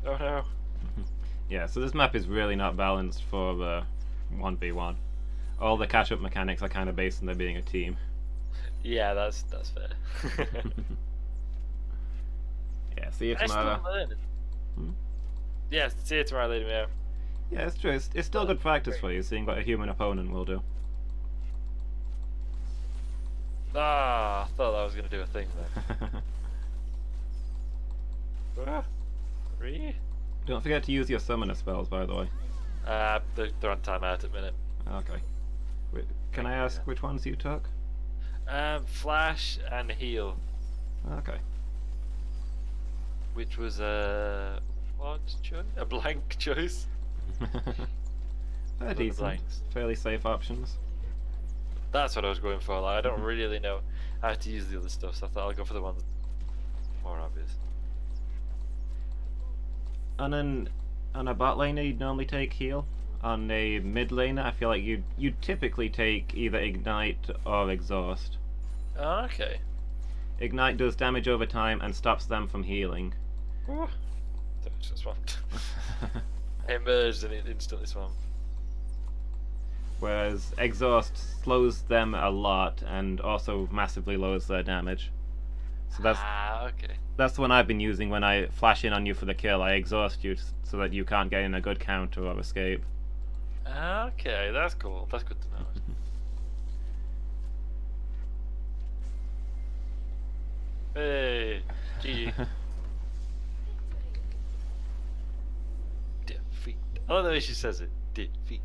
Oh no. Yeah, so this map is really not balanced for the 1v1. All the catch-up mechanics are kind of based on there being a team. Yeah, that's fair. Yeah, see you I'm tomorrow. still learning. Hmm? Yeah, see you tomorrow, Lady Meow. Yeah, it's true. It's still good practice for you, seeing what a human opponent will do. Ah, I thought I was going to do a thing there. Really? Don't forget to use your summoner spells, by the way. They're on timeout at the minute. Okay. Wait, can I ask which ones you took? Flash and heal, Okay. which was a what choice? A blank choice. They're decent. blanks. Fairly safe options. That's what I was going for. Like, I don't really know how to use the other stuff, so I thought I'll go for the ones more obvious. And then on a bot laner, you'd normally take heal. On a mid laner, I feel like you'd typically take either ignite or exhaust. Oh, okay. Ignite does damage over time and stops them from healing. Ooh. Just swamped. I emerged and it instantly swamped. Whereas exhaust slows them a lot and also massively lowers their damage. So okay. that's the one I've been using when I flash in on you for the kill. I exhaust you so that you can't get in a good counter or escape. Okay, that's cool. That's good to know. Hey, GG. Defeat. I love the way she says it. Defeat.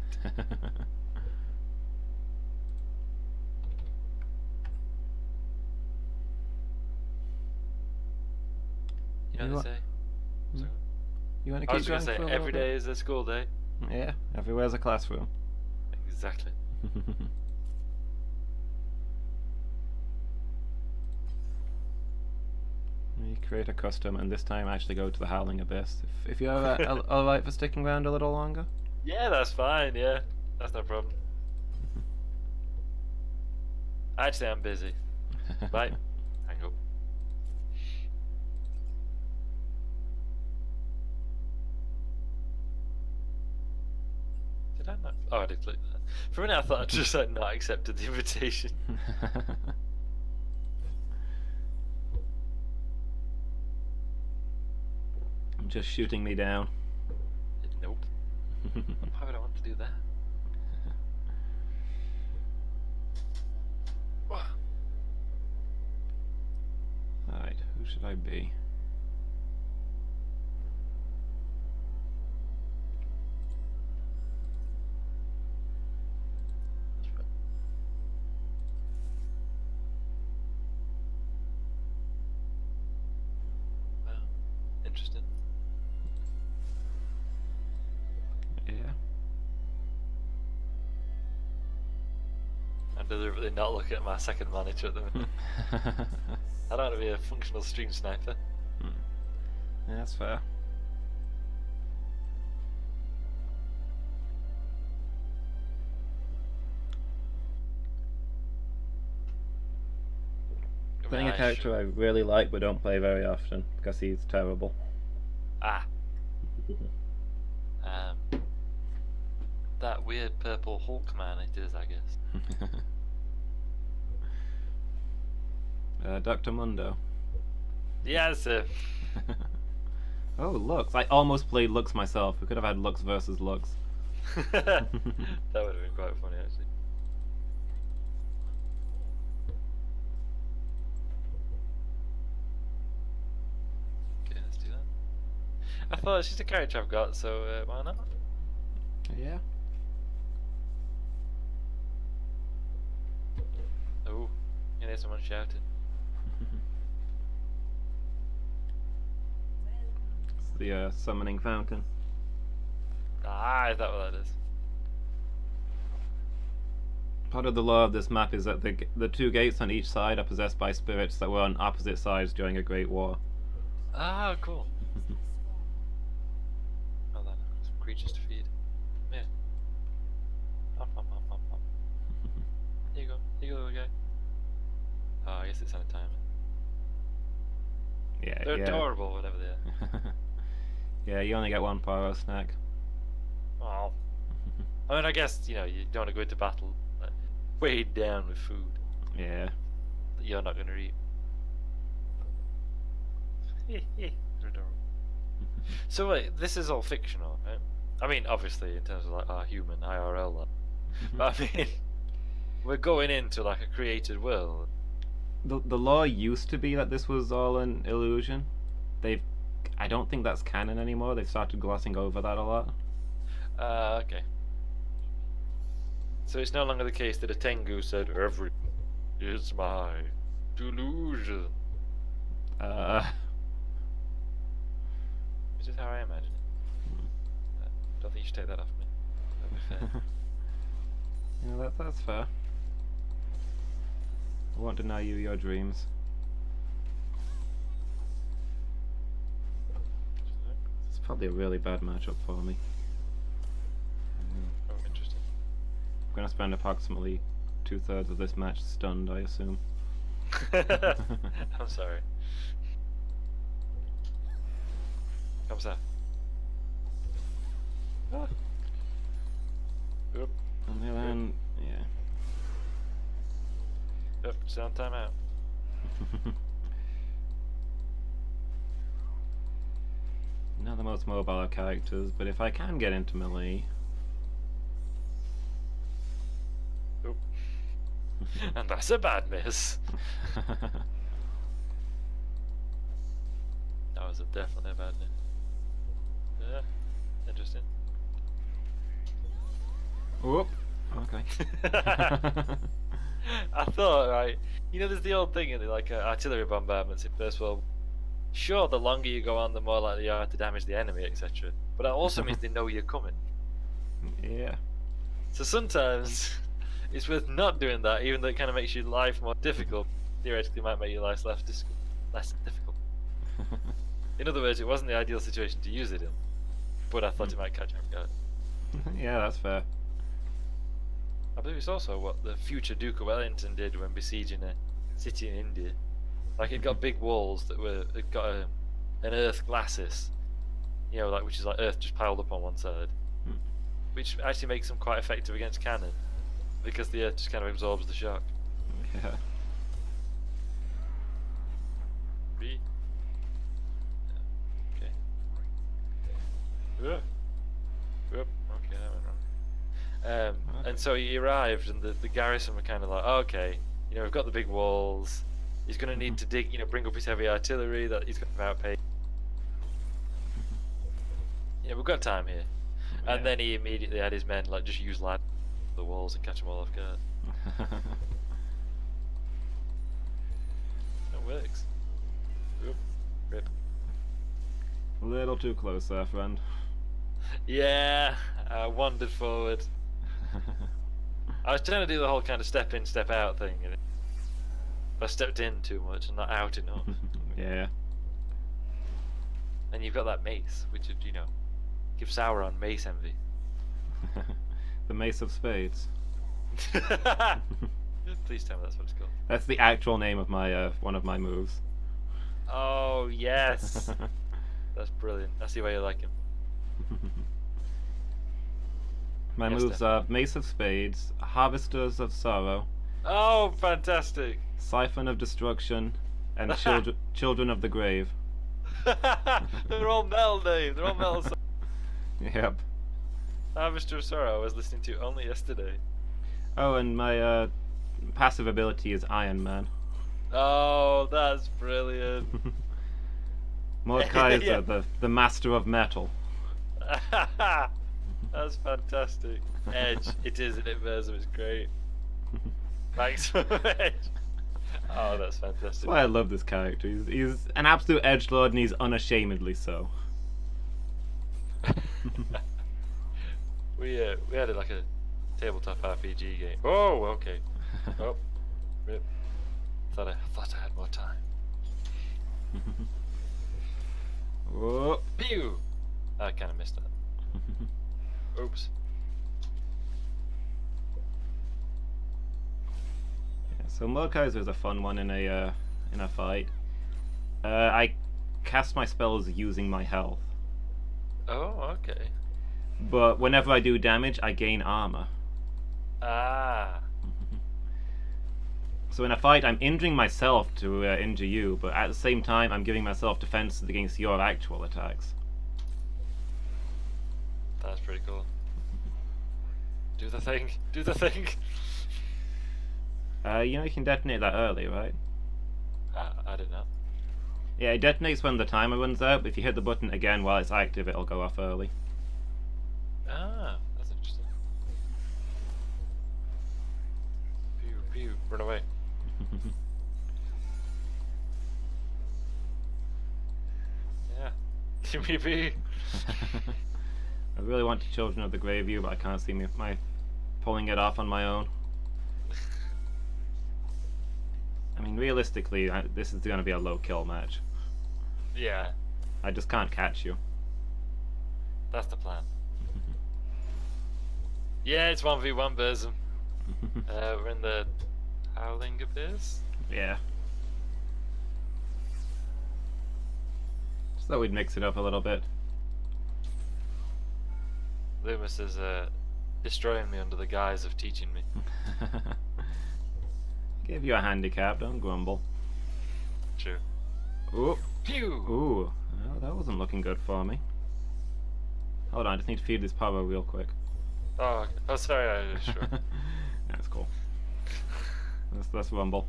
You know what they say? Sorry. You want to I keep was going going to say, for a every little day is a school day. bit? Yeah, everywhere's a classroom. Exactly. You create a custom, and this time actually go to the Howling Abyss. If you're alright for sticking around a little longer. Yeah, that's fine. Yeah, that's no problem. Actually, I'm busy. Bye. Hang up. Did I not? Oh, I did click that. For a minute, I thought I just like not accepted the invitation. I'm just shooting me down. Nope. Why would I want to do that? Alright, who should I be? Wow. Interesting. Yeah. I'm deliberately not looking at my second monitor at the minute. I don't want to be a functional stream sniper. Yeah, that's fair. Playing a character I really like but don't play very often because he's terrible. Ah. That weird purple Hulk man it is, I guess. Dr. Mundo. Yeah, that's it. Oh, Lux. I almost played Lux myself. We could have had Lux versus Lux. That would have been quite funny, actually. Okay, let's do that. I thought she's a character I've got, so why not? Yeah. Oh, you hear someone shouting. It's the summoning fountain. Ah, is that what that is? Part of the lore of this map is that the two gates on each side are possessed by spirits that were on opposite sides during a great war. Ah, cool. Oh, then some creatures to feed. Yeah. Pop, pop, pop, pop, pop. Here you go. Here you go, little guy. Oh, I guess it's on a timer. Yeah, They're yeah. adorable, whatever they are. Yeah, you only get one pyro snack. Oh. I mean, I guess, you know, you don't want to go into battle like, weighed down with food Yeah. that you're not going to eat. They're adorable. So wait, this is all fictional, right? I mean, obviously, in terms of like our human IRL life. But I mean, we're going into like a created world. The lore used to be that this was all an illusion. I don't think that's canon anymore. They've started glossing over that a lot. Okay. So it's no longer the case that a Tengu said, "Every is my delusion." Which is how I imagine it. I don't think you should take that off me. That'd be fair. Yeah, that's fair. I won't deny you your dreams. It's probably a really bad matchup for me. Oh, interesting. I'm gonna spend approximately 2/3 of this match stunned, I assume. I'm sorry. Come on. Ah. Oop. And then, yeah. Yep, sound time out. Not the most mobile of characters, but if I can get into melee. Oop. And that's a bad miss. That was definitely a bad miss. Yeah, interesting. Whoop. Okay. I thought, right, you know, there's the old thing in the, like artillery bombardments in First World. Sure, the longer you go on, the more likely you are to damage the enemy, etc. But that also means they know you're coming. Yeah. So sometimes it's worth not doing that, even though it kind of makes your life more difficult. Theoretically, it might make your life less difficult. In other words, it wasn't the ideal situation to use it in, but I thought it might catch off guard. Yeah, that's fair. I believe it's also what the future Duke of Wellington did when besieging a city in India. Like it got big walls that it got an earth glacis, you know, like which is like earth just piled up on one side, which actually makes them quite effective against cannon, because the earth just kind of absorbs the shock. Yeah. B. Okay. Yep. Yep. Okay, that went wrong. And so he arrived, and the garrison were kind of like, oh, okay, you know, we've got the big walls. He's going to need to dig, you know, bring up his heavy artillery that he's going to outpace. You know, we've got time here. And then he immediately had his men like just use ladders on the walls and catch them all off guard. It works. Oop. Rip. A little too close there, friend. Yeah, I wandered forward. I was trying to do the whole kind of step in, step out thing. And I stepped in too much and not out enough. Yeah. And you've got that mace, which would, you know, give Sauron mace envy. The Mace of Spades. Please tell me that's what it's called. That's the actual name of my one of my moves. Oh, yes! That's brilliant. I see why you like him. My Yes, moves are Mace of Spades, Harvesters of Sorrow, Oh, fantastic! Siphon of Destruction, and Children of the Grave. They're all metal names. They're all metal. Yep. Harvester of Sorrow I was listening to only yesterday. Oh, and my passive ability is Iron Man. Oh, that's brilliant. Mordekaiser, Yeah. the master of metal. That's fantastic. Edge, it is, and it Versum, it's great. Thanks for Edge. Oh, that's fantastic. That's why I love this character. He's an absolute edgelord, and he's unashamedly so. We had like a tabletop RPG game. Oh, okay. Oh, rip. Thought I had more time. Whoa. Pew! I kind of missed that. Oops. Yeah, so Mordekaiser is a fun one in a fight. I cast my spells using my health, Oh, okay. but whenever I do damage, I gain armor. Ah. So in a fight, I'm injuring myself to injure you, but at the same time, I'm giving myself defenses against your actual attacks. That's pretty cool. Do the thing. Do the thing. You know you can detonate that early, right? I didn't know. Yeah, it detonates when the timer runs out, but if you hit the button again while it's active, it'll go off early. Ah, that's interesting. Pew, pew, run away. Yeah. Give me B. I really want to Children of the Grave you, but I can't see my pulling it off on my own. I mean, realistically, this is going to be a low kill match. Yeah, I just can't catch you. that's the plan. Yeah, it's 1v1 Burzum. We're in the Howling Abyss. Yeah. Just thought we'd mix it up a little bit. Lumus is destroying me under the guise of teaching me. Give you a handicap, don't grumble. True. Ooh. Pew! Ooh. Oh, that wasn't looking good for me. Hold on, I just need to feed this power real quick. Oh, okay. Oh, sorry, sure. That's cool. Let's rumble.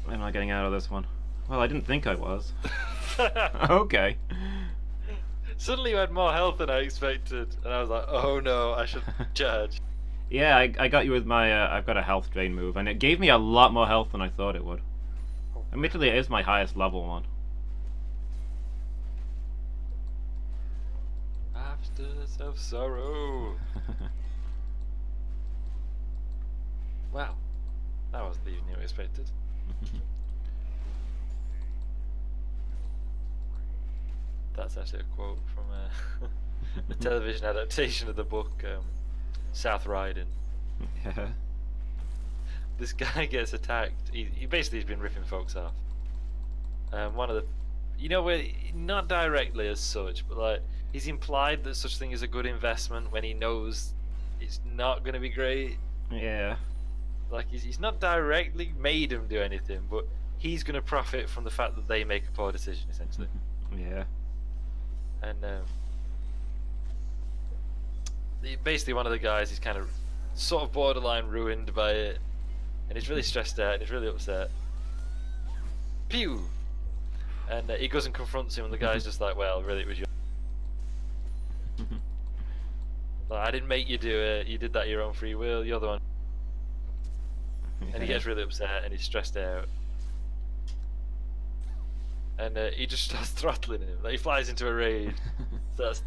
When am I getting out of this one? Well, I didn't think I was. Okay. Suddenly you had more health than I expected, and I was like, oh no, I should charge. Yeah, I got you with my, I've got a health drain move, and it gave me a lot more health than I thought it would. Admittedly, it is my highest level one. Harvesters of Sorrow. Wow, that wasn't even you expected. That's actually a quote from a television adaptation of the book South Riding. Yeah. This guy gets attacked. He basically has been ripping folks off. One of the, you know, where not directly as such, but like he's implied that such thing is a good investment when he knows it's not going to be great. Yeah. Like he's not directly made him do anything, but he's going to profit from the fact that they make a poor decision, essentially. Yeah. And basically one of the guys is kind of sort of borderline ruined by it, and he's really stressed out and he's really upset. Pew! And he goes and confronts him, and the guy's just like, well, really, it was your... Like, I didn't make you do it, you did that of your own free will, you're the one. And he gets really upset and he's stressed out. And he just starts throttling him. Like, he flies into a rage, starts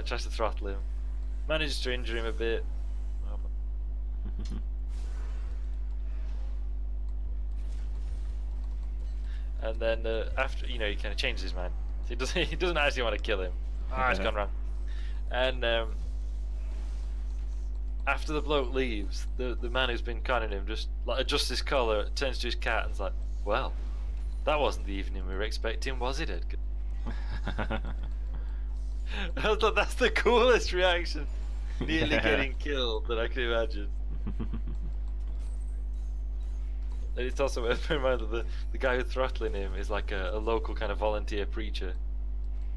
tries to throttle him, manages to injure him a bit. And then after, you know, he kind of changes his mind. He doesn't actually want to kill him. It's gone wrong. And after the bloke leaves, the man who's been conning him just like adjusts his collar, turns to his cat, and's like, "Well, that wasn't the evening we were expecting, was it, Edgar?" I thought that's the coolest reaction, nearly getting killed, that I could imagine. And it's also worth bearing in mind that the guy who's throttling him is like a local kind of volunteer preacher.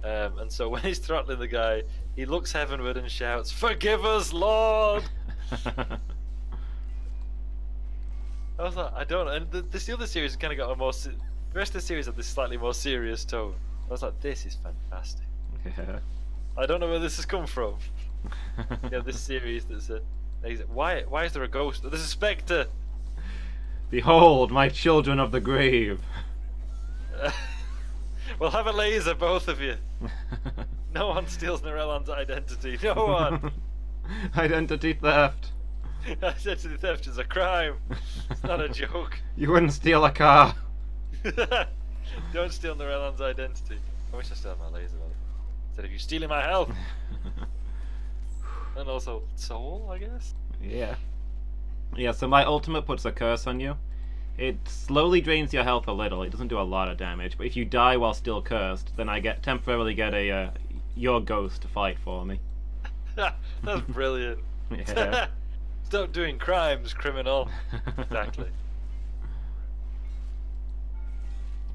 And so when he's throttling the guy, he looks heavenward and shouts, "Forgive us, Lord!" I was like, I don't know. And the other series kind of got a more... The rest of the series had this slightly more serious tone. I was like, this is fantastic. Yeah. I don't know where this has come from. You know, this series that's why is there a ghost? There's a spectre! Behold, my children of the grave. Well, have a laser, both of you. No one steals Narelon's identity. No one. Identity theft. Identity theft is a crime. It's not a joke. You wouldn't steal a car. Don't steal Narelon's identity. I wish I still had my laser on. Instead of you stealing my health. And also soul, I guess. Yeah. Yeah, so my ultimate puts a curse on you. It slowly drains your health a little. It doesn't do a lot of damage, but if you die while still cursed, then I temporarily get a your ghost to fight for me. That's brilliant. Yeah. Stop doing crimes, criminal. Exactly.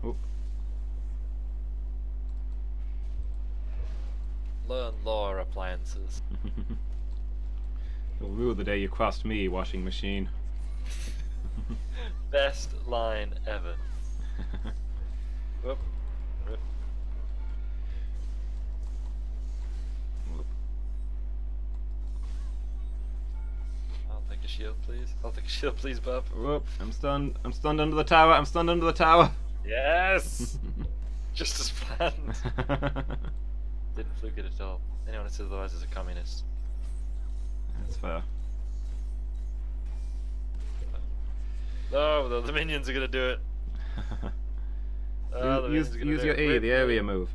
Oop. Learn lore appliances. You'll rue the day you crossed me, washing machine. Best line ever. Whoop. Whoop. I'll take a shield, please. I'll take a shield, please, Bob. Whoop, I'm stunned. I'm stunned under the tower. I'm stunned under the tower. Yes! Just as planned. Didn't fluke it at all. Anyone who says otherwise is a communist. That's fair. Oh, the minions are gonna do it. Oh, the minions are gonna use do your it. E, Whip. the area move.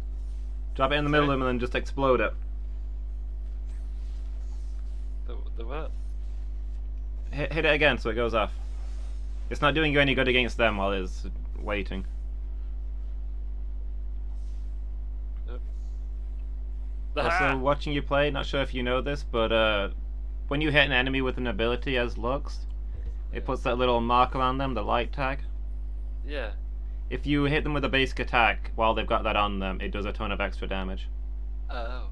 Drop it in the middle of them and then just explode it. The what? Hit it again so it goes off. It's not doing you any good against them while it's waiting. Yep. Also, watching you play, not sure if you know this, but when you hit an enemy with an ability as Lux, it puts that little marker on them, the light tag. Yeah. If you hit them with a basic attack while they've got that on them, it does a ton of extra damage. Oh.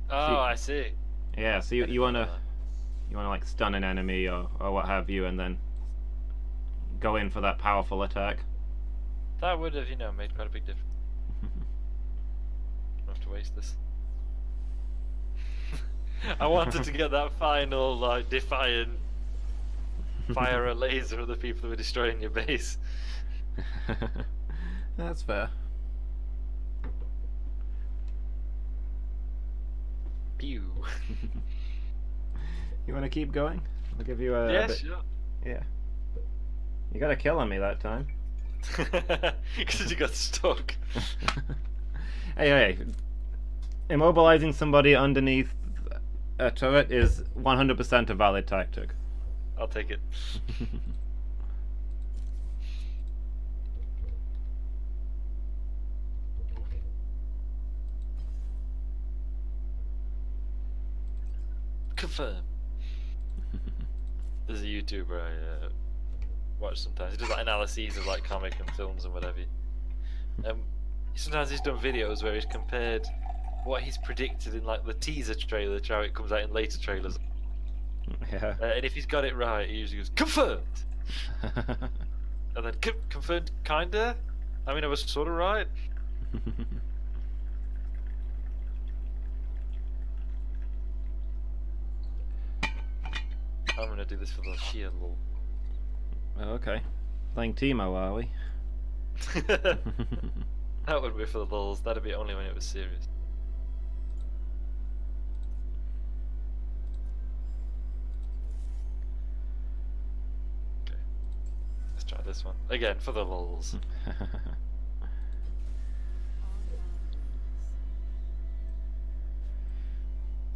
Oh, I see. Yeah, so you wanna like stun an enemy or what have you, and then go in for that powerful attack. That would have, made quite a big difference. Don't have to waste this. I wanted to get that final, like, defiant fire a laser at the people who were destroying your base. That's fair. Pew. You want to keep going? I'll give you a Yeah, bit. sure. Yeah. You got a kill on me that time. Because you got stuck. Hey, immobilizing somebody underneath a turret is 100% a valid tactic. I'll take it. Confirm. There's a YouTuber I watch sometimes. He does like analyses of like comic and films and whatever. Sometimes he's done videos where he's compared what he's predicted in like the teaser trailer to how it comes out in later trailers. Yeah. And if he's got it right, he usually goes confirmed. And then confirmed, kinda. I mean, I was sort of right. I'm gonna do this for the sheer lol. Oh, okay. Playing Teemo, are we? That would be for the lulz. That'd be only when it was serious. Okay. Let's try this one. Again, for the lulz.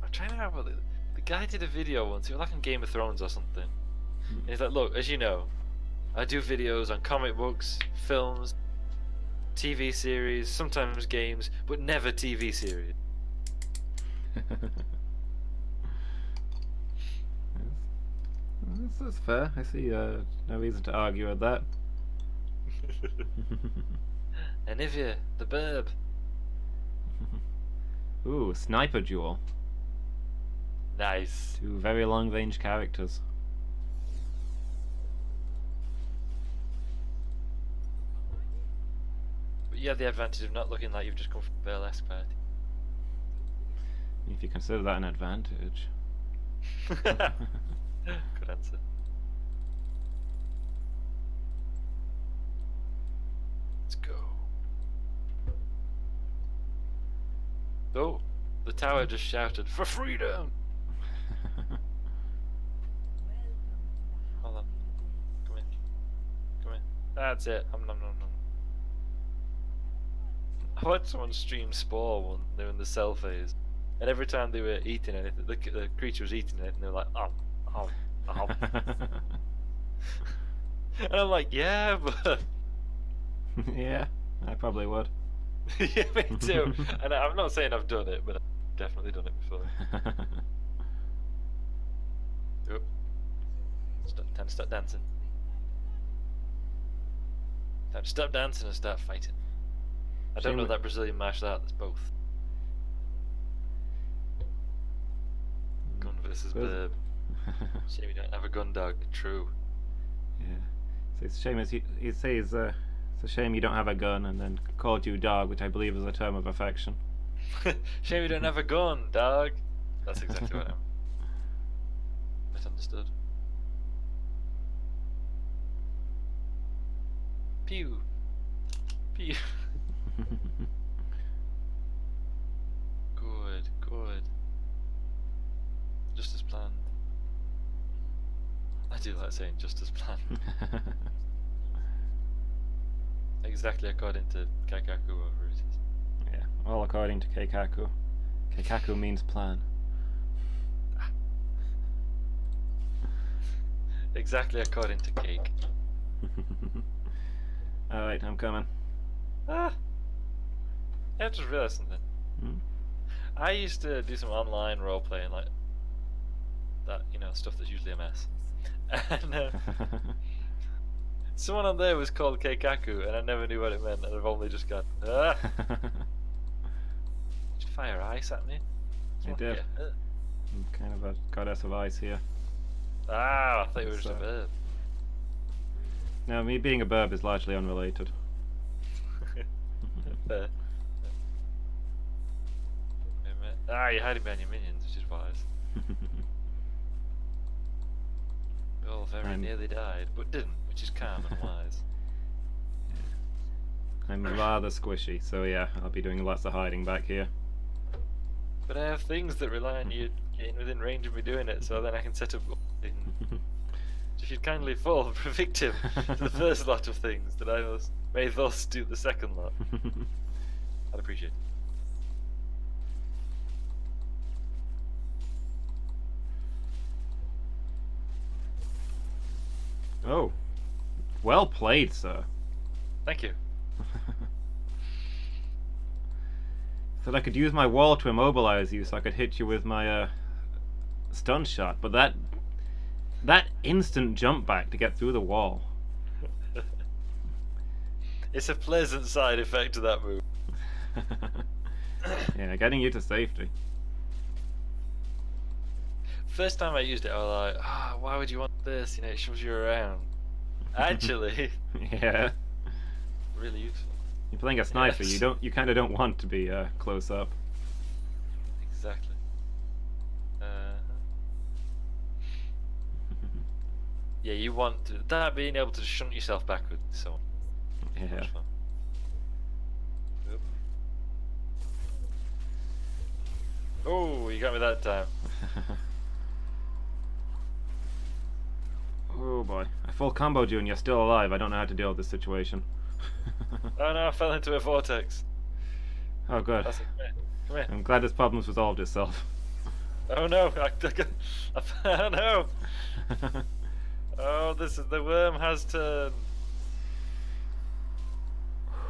I'm trying to remember. The guy did a video once. It was like on Game of Thrones or something. And he's like, look, as you know, I do videos on comic books, films, TV series, sometimes games, but never TV series. That's fair. I see no reason to argue with that. Anivia, the burb. Ooh, sniper duel. Nice. Two very long range characters. But you have the advantage of not looking like you've just come from a burlesque party. If you consider that an advantage. Good answer. Let's go. Oh, the tower just shouted for freedom. Hold on. Come in. Come in. That's it. Nom nom nom. I watched someone stream Spore when they were in the cell phase, and every time they were eating anything, the creature was eating it, and they were like, oh. And I'm like, yeah, but Yeah, I probably would. yeah, me too. And I'm not saying I've done it, but I've definitely done it before. Oop. Time to start dancing. Time to stop dancing and start fighting. I don't know that Brazilian martial art. That's both. Gun versus burb. Shame you don't have a gun dog. True. Yeah. So it's a shame as he says it's a shame you don't have a gun, and then called you dog, which I believe is a term of affection. Shame you don't have a gun, dog. That's exactly what I'm. Misunderstood. Pew. Pew. Good, good. Just as planned. I do like saying just as planned. Exactly according to Kaikaku, whatever it is. Yeah, all according to Keikaku. Keikaku means plan. Exactly according to cake. Alright, I'm coming. Ah! I just realised something. Hmm? I used to do some online role playing, like that, you know, stuff that's usually a mess. And someone on there was called Keikaku, and I never knew what it meant, and I've only just gone, ah! Did you fire ice at me? I did. I'm kind of a goddess of ice here. Ah, I thought you were just a So- bird. No, me being a burb is largely unrelated. Fair. Ah, you're hiding behind your minions, which is wise. We all very I'm- nearly died, but didn't, which is calm and wise. I'm rather squishy, so yeah, I'll be doing lots of hiding back here. But I have things that rely on you getting within range of me doing it, so then I can set up and just if you'd kindly fall victim to the first lot of things, that I may thus do the second lot. I'd appreciate it. Oh, well played, sir. Thank you. Said I could use my wall to immobilize you, so I could hit you with my stun shot, but that instant jump back to get through the wall. It's a pleasant side effect to that move. Yeah, getting you to safety. First time I used it, I was like, why would you want this? You know, it shows you around. Actually, Yeah. really useful. You're playing a sniper. Yes. You kind of don't want to be close up. Exactly. Yeah, you want that being able to shunt yourself backwards. So Yeah. much fun. Oop. Oh, you got me that time. Oh boy, I full comboed you and you're still alive. I don't know how to deal with this situation. Oh no, I fell into a vortex. Oh good. That's it. Come here. I'm glad this problem's resolved itself. Oh no! Oh no! Oh, this is the worm has turned.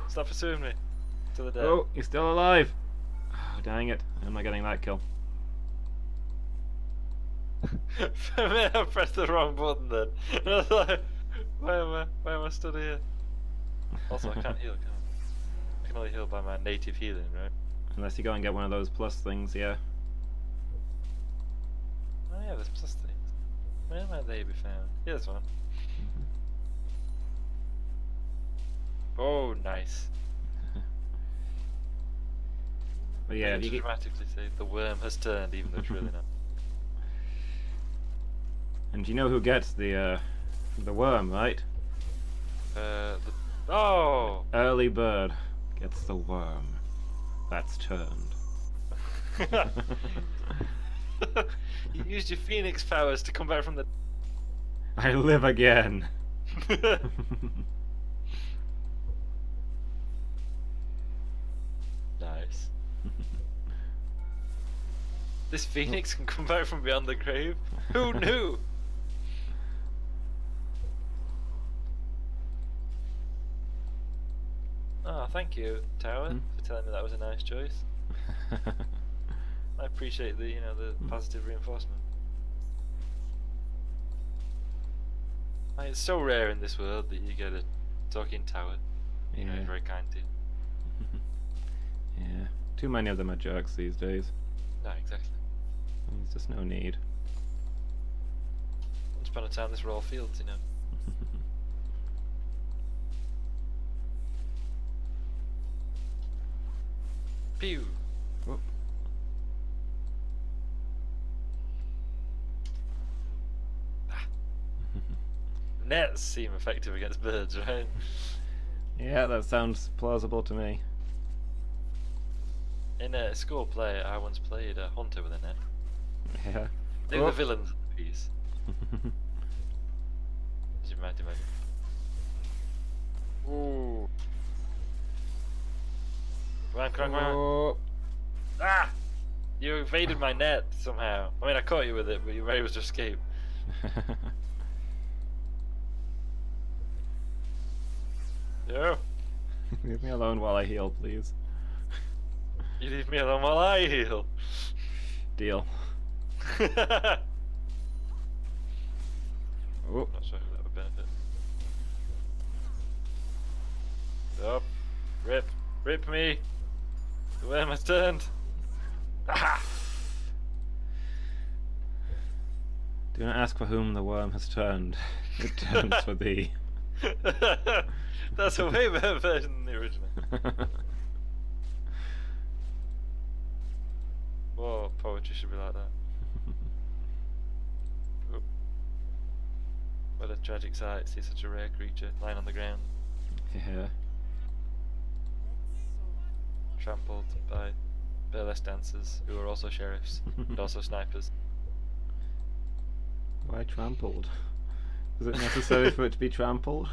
Stop pursuing me to the death. Oh, you're still alive. Oh, dang it. I'm not getting that kill. For a minute, I pressed the wrong button then. And I was like, why am I stood here? Also, I can't heal, can I? I can only heal by my native healing, right? Unless you go and get one of those plus things, yeah. Oh yeah, there's plus things. Where might they be found? Here's one. Oh, nice. But yeah, I if you should get... dramatically say the worm has turned, even though it's really not. And you know who gets the worm, right? Oh! Early bird gets the worm. That's turned. You used your phoenix powers to come back from the... I live again. Nice. This phoenix can come back from beyond the grave? Who knew? Oh, thank you, Tower, for telling me that was a nice choice. I appreciate the positive reinforcement. Like, it's so rare in this world that you get a talking tower. You know, Yeah. very kind to you. Yeah. Too many of them are jerks these days. No, exactly. There's just no need. Once upon a time, this were all fields, you know. Pew! Whoop. Nets seem effective against birds, right? Yeah, that sounds plausible to me. In a school play, I once played a hunter with a net. Yeah. They were the Oh. villains of the piece, as you might imagine. Ooh. Come on. Oh. Ah! You evaded my net somehow. I mean, I caught you with it, but you were able to escape. No. Leave me alone while I heal, please. You leave me alone while I heal. Deal. Not Oh. sure who that would benefit. Oh, rip me. The worm has turned. Ah! Do not ask for whom the worm has turned. It turns for thee. That's a way better version than the original. Whoa, poetry should be like that. Oop. What a tragic sight to see such a rare creature lying on the ground, Yeah. trampled by burlesque dancers who are also sheriffs and also snipers. Why trampled? Is it necessary for it to be trampled?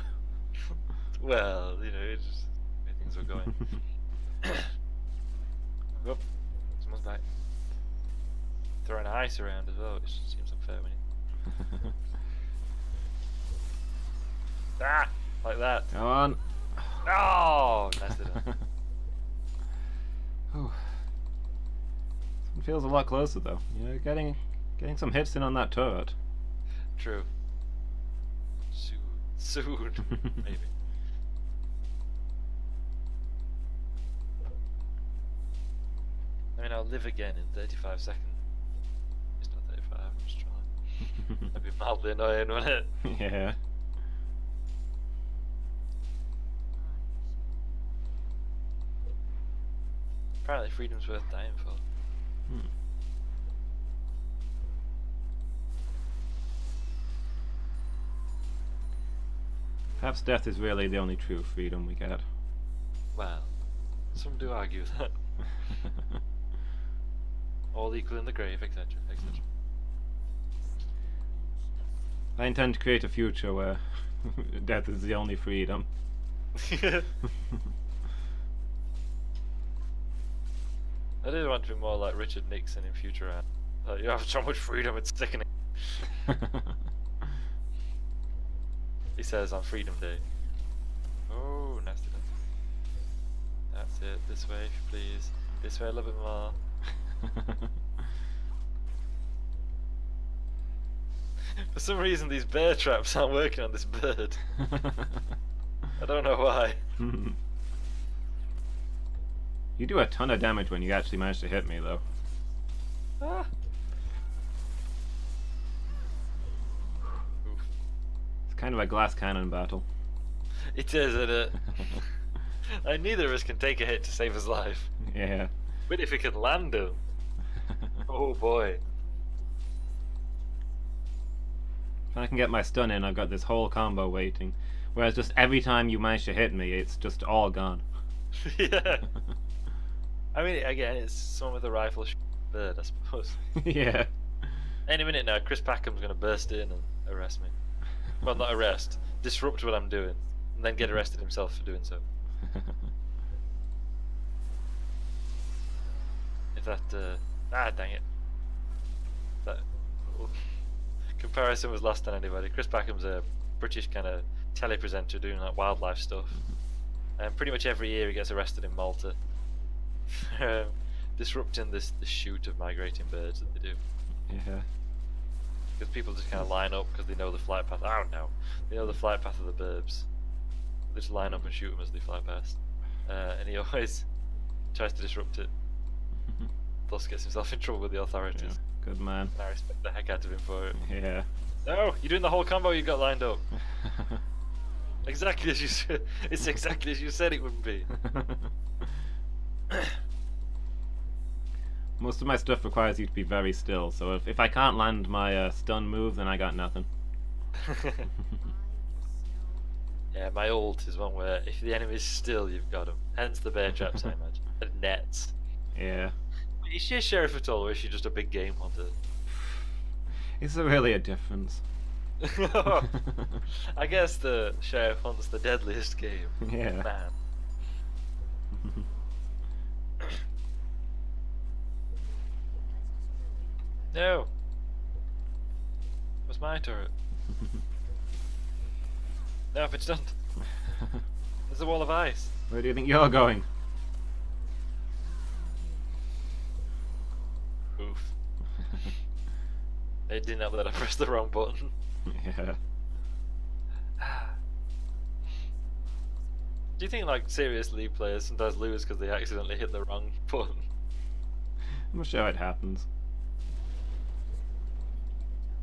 Well, you know, it just the way things were going. Whoop, someone's back. Throwing ice around as well, which seems unfair when you... Ah! Like that. Come on. Oh! Messed it up. Whew. It feels a lot closer though. You're getting some hits in on that turret. True. Soon. Maybe. I mean, I'll live again in 35 seconds. It's not 35, I'm just trying. That'd be mildly annoying, wouldn't it? Yeah. Apparently freedom's worth dying for. Hmm. Perhaps death is really the only true freedom we get. Well, some do argue that. All equal in the grave, etc. etc. I intend to create a future where death is the only freedom. I do want to be more like Richard Nixon in Futurama. Like, you have so much freedom, it's sickening. He says on Freedom Day. Oh, nasty. That's it. This way, if you please. This way a little bit more. For some reason, these bear traps aren't working on this bird. I don't know why. You do a ton of damage when you actually manage to hit me, though. Ah. Oof. It's kind of a glass cannon battle. It is, isn't it? Like, neither of us can take a hit to save his life. Yeah. But if we can land him, oh boy. If I can get my stun in, I've got this whole combo waiting. Whereas just every time you manage to hit me, it's just all gone. Yeah. I mean, again, it's someone with a rifle bird, I suppose. Yeah. Any minute now, Chris Packham's going to burst in and arrest me. Well, not arrest, disrupt what I'm doing, and then get arrested himself for doing so. If that, dang it. That comparison was lost on anybody. Chris Packham's a British kind of telepresenter doing like wildlife stuff. And pretty much every year he gets arrested in Malta. Disrupting this shoot of migrating birds that they do. Yeah. Because people just kind of line up because they know the flight path. Oh no, they know the flight path of the birds. They just line up and shoot them as they fly past. And he always tries to disrupt it. Thus gets himself in trouble with the authorities. Yeah. Good man. And I respect the heck out of him for it. Yeah. No, you're doing the whole combo you got lined up. Exactly as you said. It's exactly as you said it would be. Most of my stuff requires you to be very still, so if I can't land my stun move, then I got nothing. Yeah, my ult is one where if the enemy's still, you've got him. Hence the bear traps, I imagine. And nets. Yeah. Is she a sheriff at all, or is she just a big game hunter? Is there really a difference? I guess the sheriff hunts the deadliest game. Yeah. Man. No. What's my turret? No, it's done. There's a wall of ice. Where do you think you're going? Oof. They didn't help that I pressed the wrong button. Yeah. Do you think, like, serious League players sometimes lose because they accidentally hit the wrong button? I'm sure it happens.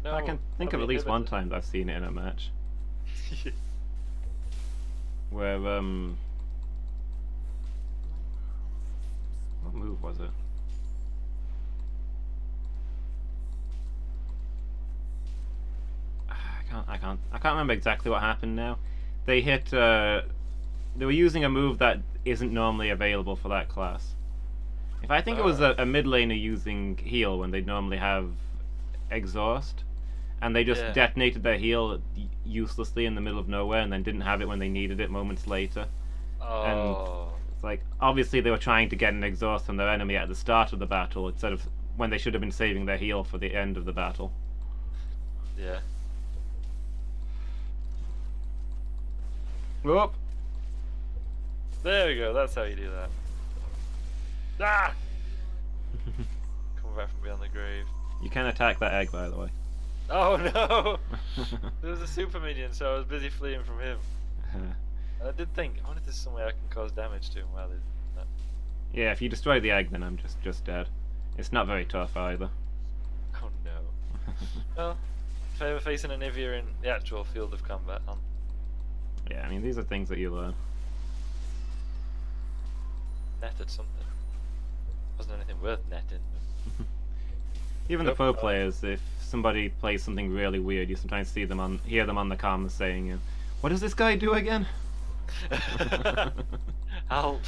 No, I can think of probably at least one inhibited. time that I've seen it in a match. Where, what move was it? I can't remember exactly what happened now. They hit, they were using a move that isn't normally available for that class. If I think it was a mid laner using heal when they'd normally have exhaust, and they just Yeah. detonated their heal uselessly in the middle of nowhere, and then didn't have it when they needed it moments later. And Oh. it's like, obviously they were trying to get an exhaust from their enemy at the start of the battle instead of when they should have been saving their heal for the end of the battle. Yeah. Whoop! There we go. That's how you do that. Ah! Coming back from beyond the grave. You can attack that egg, by the way. Oh no! There was a super minion, so I was busy fleeing from him. And I did think, I wonder if there's some way I can cause damage to him while he's that. Yeah, if you destroy the egg, then I'm just dead. It's not very tough either. Oh no. Well, if I ever face an Anivia in the actual field of combat, Yeah, I mean, these are things that you learn. netted something. Wasn't anything worth netting. Even the Nope. pro players, if somebody plays something really weird, you sometimes hear them on the comms saying, "What does this guy do again?" Help!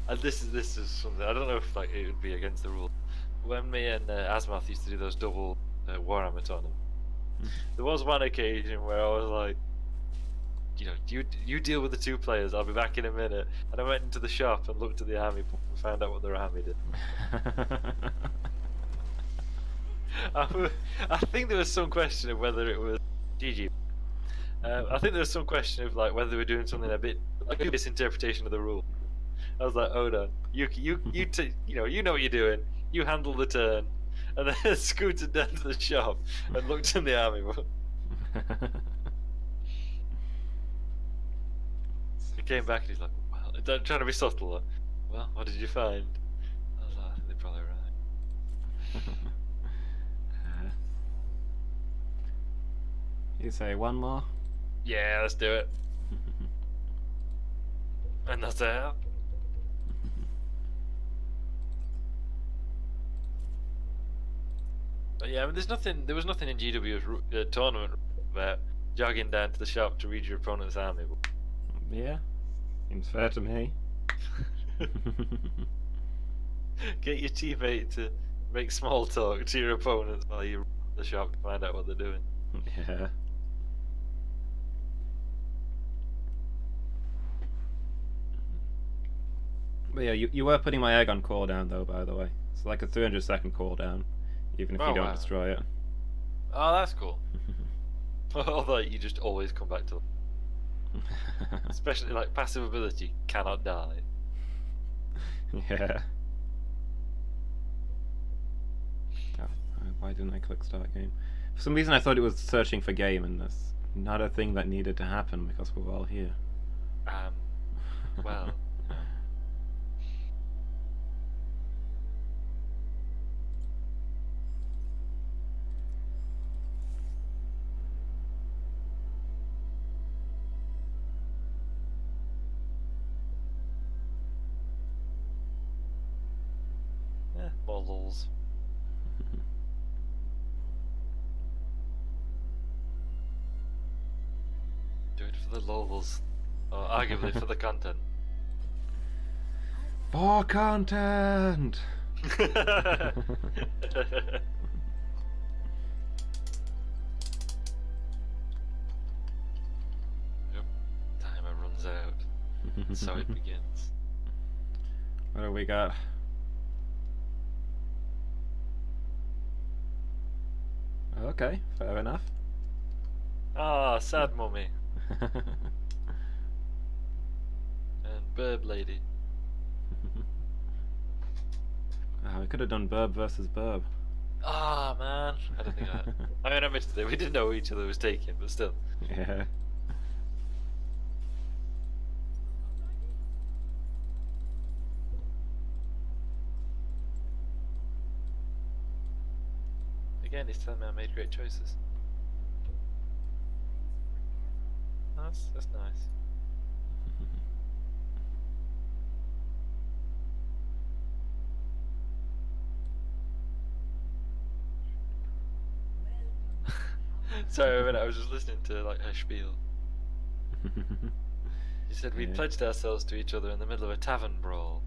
And this is something I don't know if like it would be against the rule. When me and Asmoth used to do those double Warhammer tournaments, there was one occasion where I was like, you know, you deal with the two players. I'll be back in a minute. And I went into the shop and looked at the army book and found out what their army did. I think there was some question of whether it was GG. I think there was some question of like whether they were doing something a bit like a misinterpretation of the rule. I was like, oh no, you know what you're doing. You handle the turn, and then scooted down to the shop and looked in the army book. He came back and he's like, well, trying to be subtle. Like, well, what did you find? I was like, I think they're probably right. You say one more? Yeah, let's do it. And that's it. But yeah, I mean, there was nothing in GW's tournament about jogging down to the shop to read your opponent's army book. Yeah, seems fair to me. Get your teammate to make small talk to your opponents while you run the shop to find out what they're doing. Yeah. But yeah, you were putting my egg on cooldown though, by the way. It's like a 300-second cooldown, even if Oh, you don't wow. destroy it. Oh, that's cool. Although you just always come back to them. Especially like passive ability, cannot die. Yeah. Oh, why didn't I click start game? For some reason I thought it was searching for game, and that's not a thing that needed to happen because we're all here. Well, more lulls. Do it for the lulls. Or arguably for the content. For content! Yep. Timer runs out. So it begins. What do we got? Okay, fair enough. Ah, sad mummy. And burb lady. We could have done Burb versus Burb. Ah, man. I don't think I mean, I admit today we didn't know who each other was taking, but still. Yeah. Again, he's telling me I made great choices. That's nice. Sorry, a minute, I was just listening to like her spiel. She said we Yeah. pledged ourselves to each other in the middle of a tavern brawl,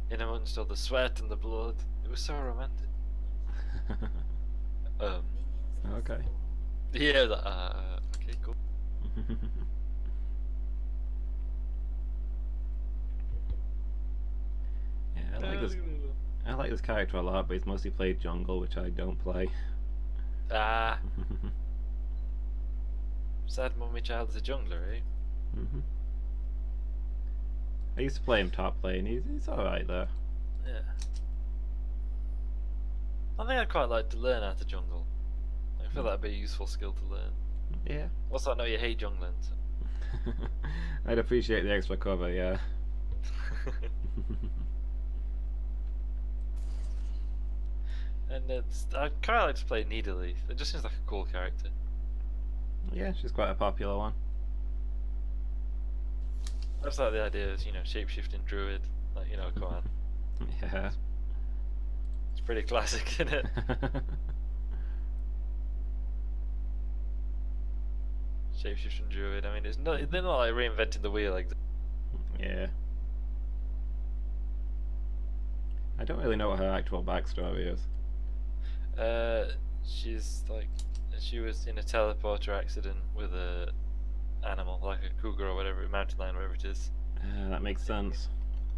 in amongst all the sweat and the blood. It was so romantic. okay. Yeah, okay, cool. Yeah, I like this character a lot, but he's mostly played jungle, which I don't play. Ah, sad mummy child is a jungler, eh? I used to play him top lane. He's alright there. Yeah. I think I'd quite like to learn how to jungle. I feel that'd be a useful skill to learn. Yeah. Also, I know you hate jungling. So. I'd appreciate the extra cover, yeah. And I'd kind of like to play Nidalee. It just seems like a cool character. Yeah, she's quite a popular one. I just like the idea of, shape-shifting druid. Like, come on. Yeah. It's pretty classic, isn't it? Shape-shifting druid. I mean, they're not like reinventing the wheel exactly. Yeah. I don't really know what her actual backstory is. She was in a teleporter accident with a animal, like a cougar or whatever, a mountain lion, whatever it is. That makes sense.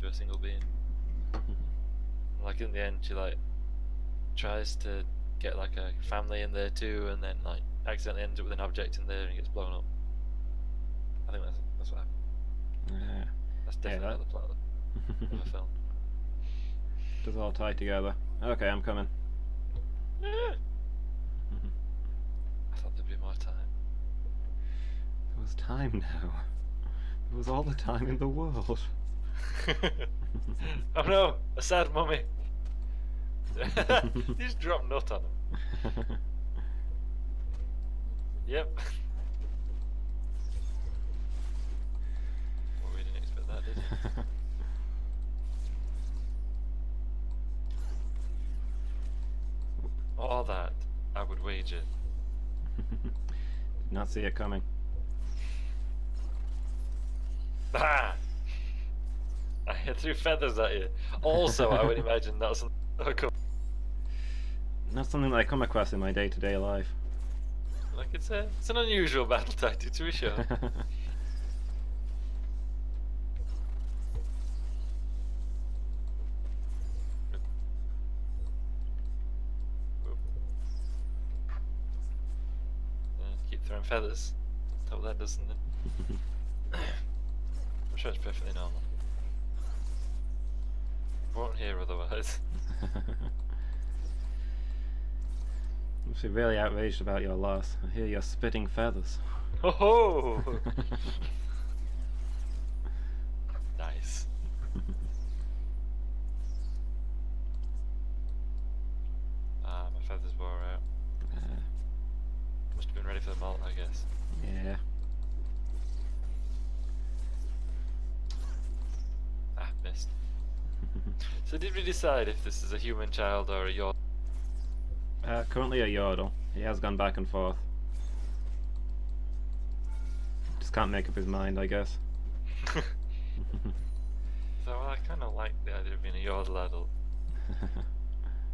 To a single being. Like in the end, she tries to get like a family in there too, and then accidentally ends up with an object in there and gets blown up. I think that's what happened. That's definitely not the plot of the film. Does all tie together. Okay, I'm coming. I thought there'd be more time. There was time now. There was all the time in the world. Oh no, a sad mummy. You just dropped nut on him. Yep. Well, we didn't expect that, did we? All that, I would wager. Did not see it coming. Ah! I threw feathers at you. Also, I would imagine that's something that would come. Not something that I come across in my day-to-day life. Like it's an unusual battle tactic, to be sure. Keep throwing feathers. That's what that does, isn't it? I'm sure it's perfectly normal. Won't hear otherwise. Must be really outraged about your loss. I hear you're spitting feathers. Ho ho! Nice. Ah, my feathers wore out. Must have been ready for the malt, I guess. Yeah. Ah, missed. So did we decide if this is a human child or a yord? Currently a yodel. He has gone back and forth. Just can't make up his mind, I guess. So I kind of like the idea of being a yodel adult.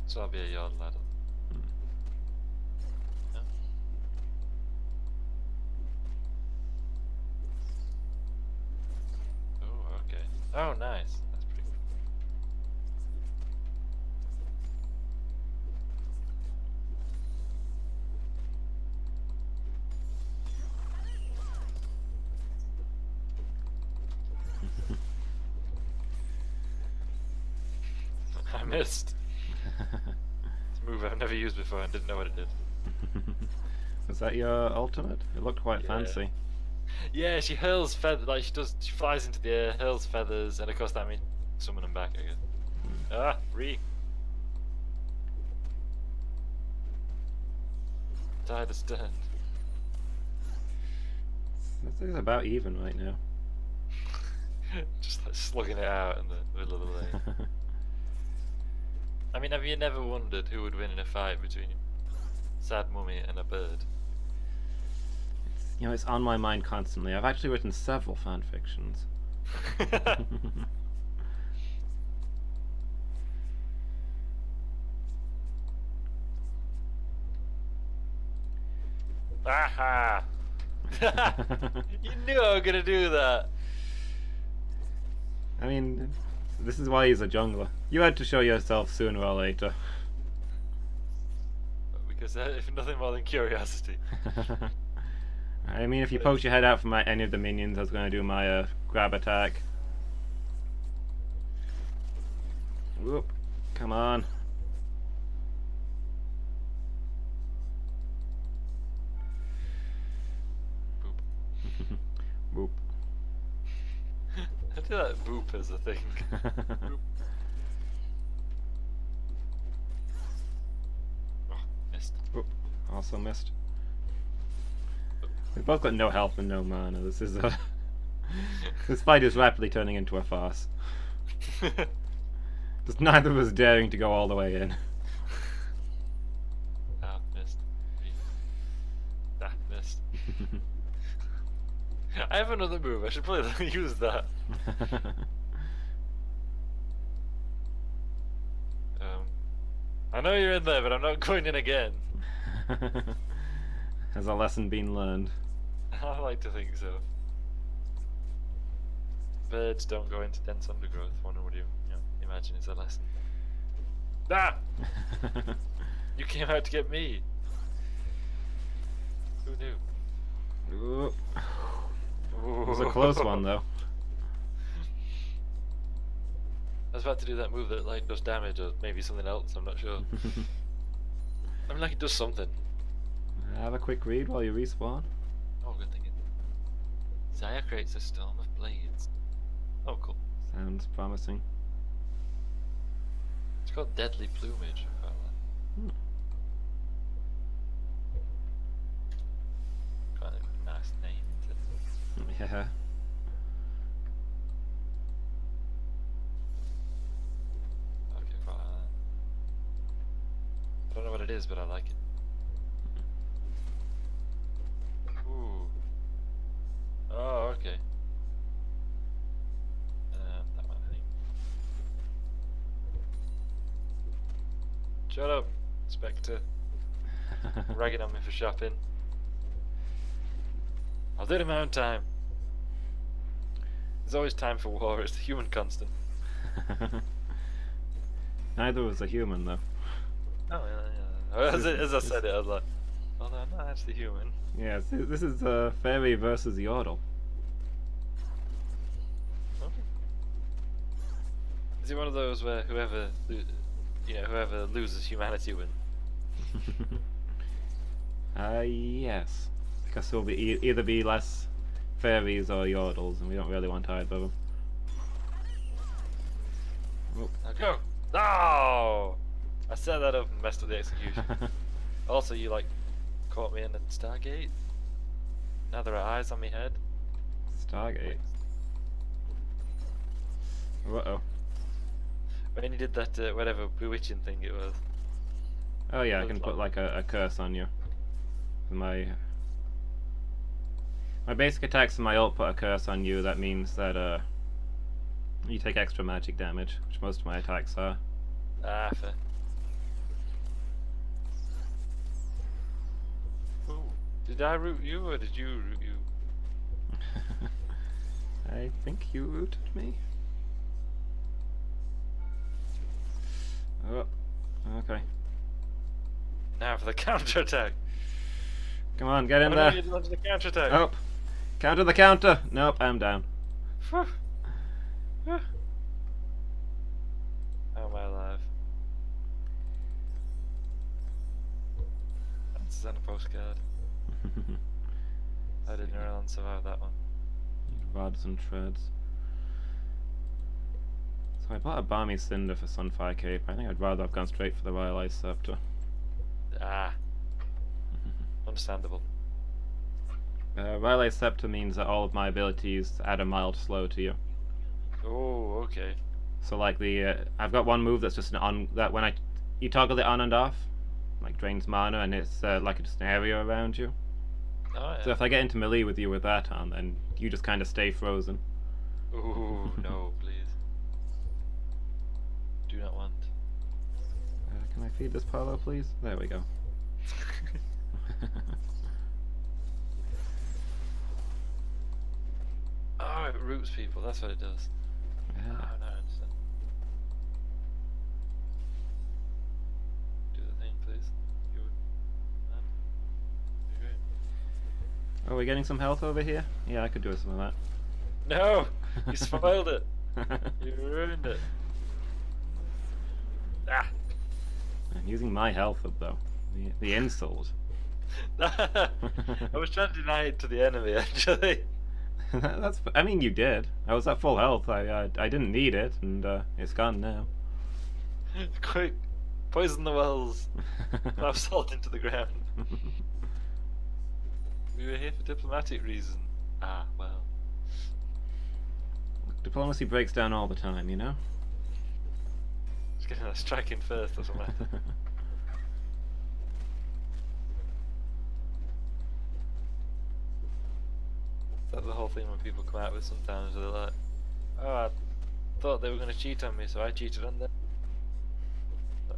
So I'll be a yodel adult. No? Oh, okay. Oh, nice. That's pretty good. I missed. It's a move I've never used before and didn't know what it did. Was that your ultimate? It looked quite Yeah. fancy. Yeah, she hurls feathers, she flies into the air, hurls feathers, and of course that means summon them back, I guess. Ah, Tide has turned. It's about even right now. Just slugging it out in the middle of the lane. I mean, have you never wondered who would win in a fight between Sad Mummy and a bird? It's on my mind constantly. I've actually written several fan fictions. Aha! You knew I was gonna do that. I mean, this is why he's a jungler. You had to show yourself sooner or later. Because if nothing more than curiosity. I mean, if you poked your head out from any of the minions, I was going to do my grab attack. Whoop. Come on. Boop. Boop. I do that boop as a thing. Boop. Oh, missed. Oop. Also missed. We've both got no health and no mana. This is this fight is rapidly turning into a farce. Just neither of us daring to go all the way in. Ah, missed. Ah, missed. I have another move. I should probably use that. I know you're in there, but I'm not going in again. Has a lesson been learned? I like to think so. Birds don't go into dense undergrowth. Wonder what you imagine is a lesson. Ah! You came out to get me. Who knew? Ooh. It was a close one though. I was about to do that move that like does damage or maybe something else, I'm not sure. I mean like it does something. Have a quick read while you respawn. Oh, good thinking. Zaya creates a storm of blades. Oh, cool. Sounds promising. It's called Deadly Plumage. Hmm. Quite a nice name, isn't it? Yeah. Okay, quite like that. I don't know what it is, but I like it. Ooh. Oh, okay. That one, I think. Shut up, Spectre. Ragging on me for shopping. I'll do it in my own time. There's always time for war, it's the human constant. Neither was a human though. Oh, yeah. As I said it, I was like, well, they're not actually human. Yeah, this is Fairy versus Yordle. Okay. Is it one of those where whoever loses humanity wins? Yes. Because there'll be either be less fairies or Yordles, and we don't really want either of them. Oh. Go! No! I set that up and messed up the execution. Also, you like caught me in the Stargate. Now there are eyes on my head. Stargate. Uh-oh. When you did that, whatever bewitching thing it was. Oh yeah, I can put like a curse on you. My basic attacks and my ult put a curse on you. That means that you take extra magic damage, which most of my attacks are. Ah, fair. Ooh. Did I root you or did you root you? I think you rooted me. Oh, okay. Now for the counter attack. Come on, get in Oh, there. no, you did the counter attack. Oh, counter the counter. Nope, I'm down. Phew. How am I alive? That's on a postcard. How did Narelon survive that one? Rods and shreds. So I bought a Balmy Cinder for Sunfire Cape. I think I'd rather have gone straight for the Royal Ice Scepter. Ah. Understandable. Royal Ice Scepter means that all of my abilities add a mild slow to you. Oh, okay. So like I've got one move that's just that when you toggle it on and off, like drains mana, and it's like just an area around you. Oh, yeah. So if I get into melee with you with that on, then you just kind of stay frozen. Ooh, no, please. Do not want. Can I feed this Polo, please? There we go. it roots people. That's what it does. Yeah. Oh, no, I understand. Do the thing, please. You would. Man. You're great. Are we getting some health over here? Yeah, I could do some of that. No! You spoiled it! You ruined it. Ah! I'm using my health up though. The insult. I was trying to deny it to the enemy, actually. That's. I mean, you did. I was at full health. I didn't need it, and it's gone now. Quick! Poison the wells! Have salt into the ground. We were here for diplomatic reasons. Ah, well. Diplomacy breaks down all the time, you know? Just getting that strike in first, that's what matters. That's the whole thing when people come out with sometimes they're like, oh, I thought they were going to cheat on me, so I cheated on them.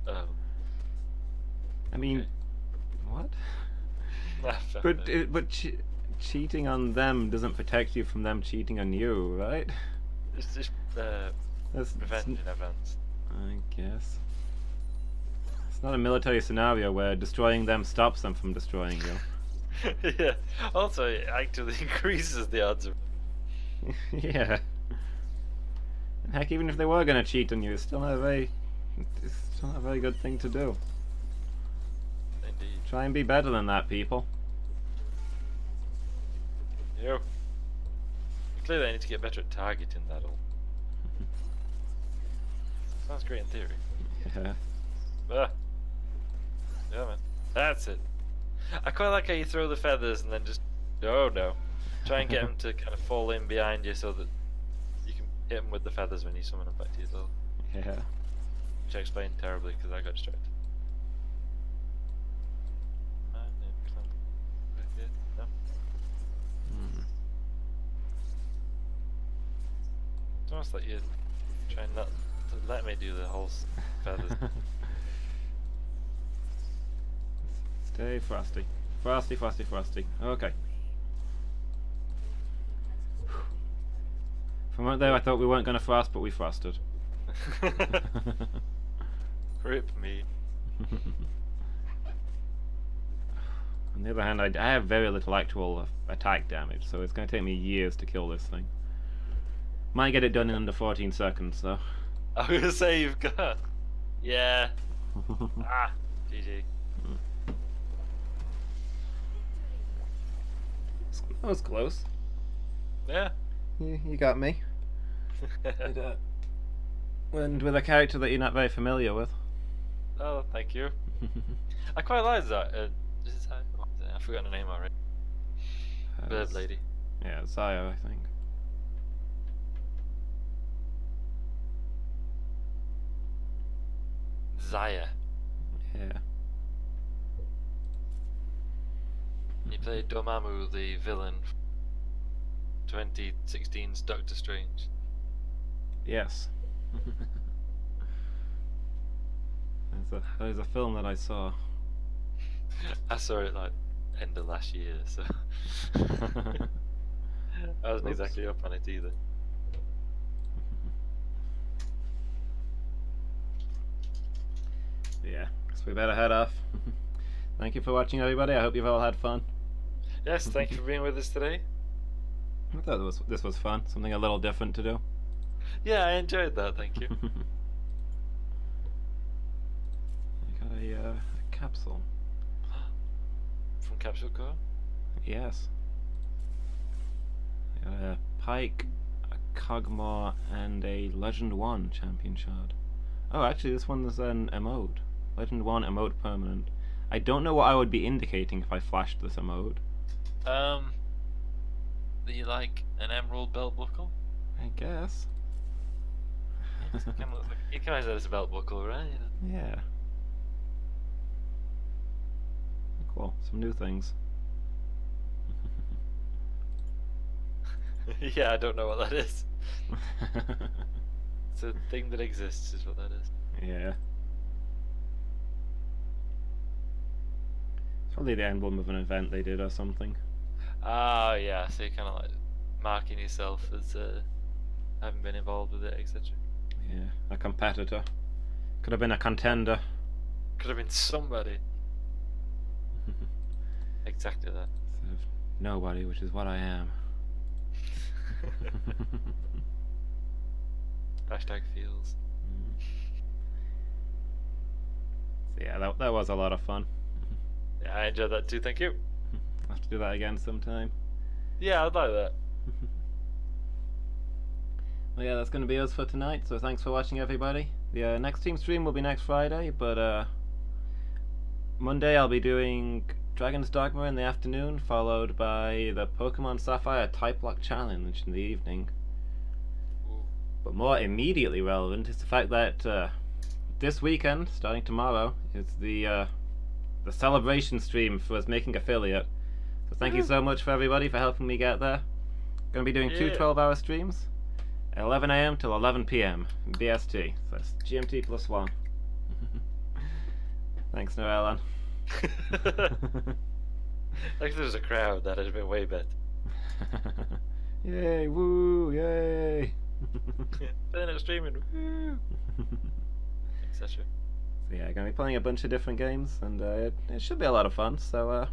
Oh. I mean, Okay. what? Ah, fair enough. But cheating on them doesn't protect you from them cheating on you, right? It's just That's revenge in advance. I guess. It's not a military scenario where destroying them stops them from destroying you. Yeah. Also, it actually increases the odds of. Yeah. And heck, even if they were going to cheat on you, it's still not a very good thing to do. Indeed. Try and be better than that, people. Yo. Clearly, I need to get better at targeting that all. Sounds great in theory. Yeah. Ah. Yeah, man. That's it. I quite like how you throw the feathers and then just. Oh no. Try and get them to kind of fall in behind you so that you can hit them with the feathers when you summon them back to your level. Yeah. Which I explained terribly because I got distracted. No. Hmm. It's almost like you're trying not to let me do the whole feathers. Stay frosty. Frosty, frosty, frosty. Okay. From right there, I thought we weren't going to frost, but we frosted. Rip me. On the other hand, I have very little actual attack damage, so it's going to take me years to kill this thing. Might get it done in under 14 seconds, though. I was gonna say you've got. Yeah. Ah. GG. That was close. Yeah. You got me. And with a character that you're not very familiar with. Oh, thank you. I quite like that. Is that I've forgotten her name already. Bird lady. Yeah, Zaya, I think. Zaya. Yeah. You played Dormammu, the villain. 2016's Doctor Strange. Yes. There's a film that I saw. I saw it like end of last year, so I wasn't Oops. exactly up on it either. Yeah, so we better head off. Thank you for watching, everybody. I hope you've all had fun. Yes, thank you for being with us today. I thought this was fun. Something a little different to do. Yeah, I enjoyed that, thank you. I got a capsule. From Capsule Core? Yes. I got a Pike, a Cogmore, and a Legend 1 champion shard. Oh, actually, this one is an emote. Legend 1 emote permanent. I don't know what I would be indicating if I flashed this emote. That you like an emerald belt buckle? I guess. You can imagine that it's a belt buckle, right? Yeah. Cool. Some new things. Yeah, I don't know what that is. It's a thing that exists, is what that is. Yeah. It's probably the emblem of an event they did or something. Ah, yeah, so you kind of like marking yourself as having been involved with it, etc. Yeah, a competitor. Could have been a contender. Could have been somebody. Exactly that. Instead of nobody, which is what I am. Hashtag feels. So yeah, that was a lot of fun. Yeah, I enjoyed that too. Thank you. I'll have to do that again sometime. Yeah, I'd like that. Well, yeah, that's going to be us for tonight. So thanks for watching, everybody. The next team stream will be next Friday, but Monday I'll be doing Dragon's Dogma in the afternoon, followed by the Pokemon Sapphire Type Lock Challenge in the evening. Ooh. But more immediately relevant is the fact that this weekend, starting tomorrow, is the celebration stream for us making affiliate. So thank you so much for everybody for helping me get there. Going to be doing two 12-hour streams, 11 AM till 11 PM BST. So that's GMT plus 1. Thanks, Narelon. Like there was a crowd, that'd have been way better. Yay, woo, yay! Then it's streaming, woo, etc. So yeah, gonna be playing a bunch of different games, and it should be a lot of fun. So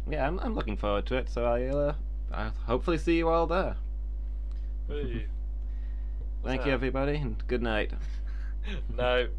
yeah, I'm looking forward to it. So I'll hopefully see you all there. Hey. Thank you, everybody, and good night. No.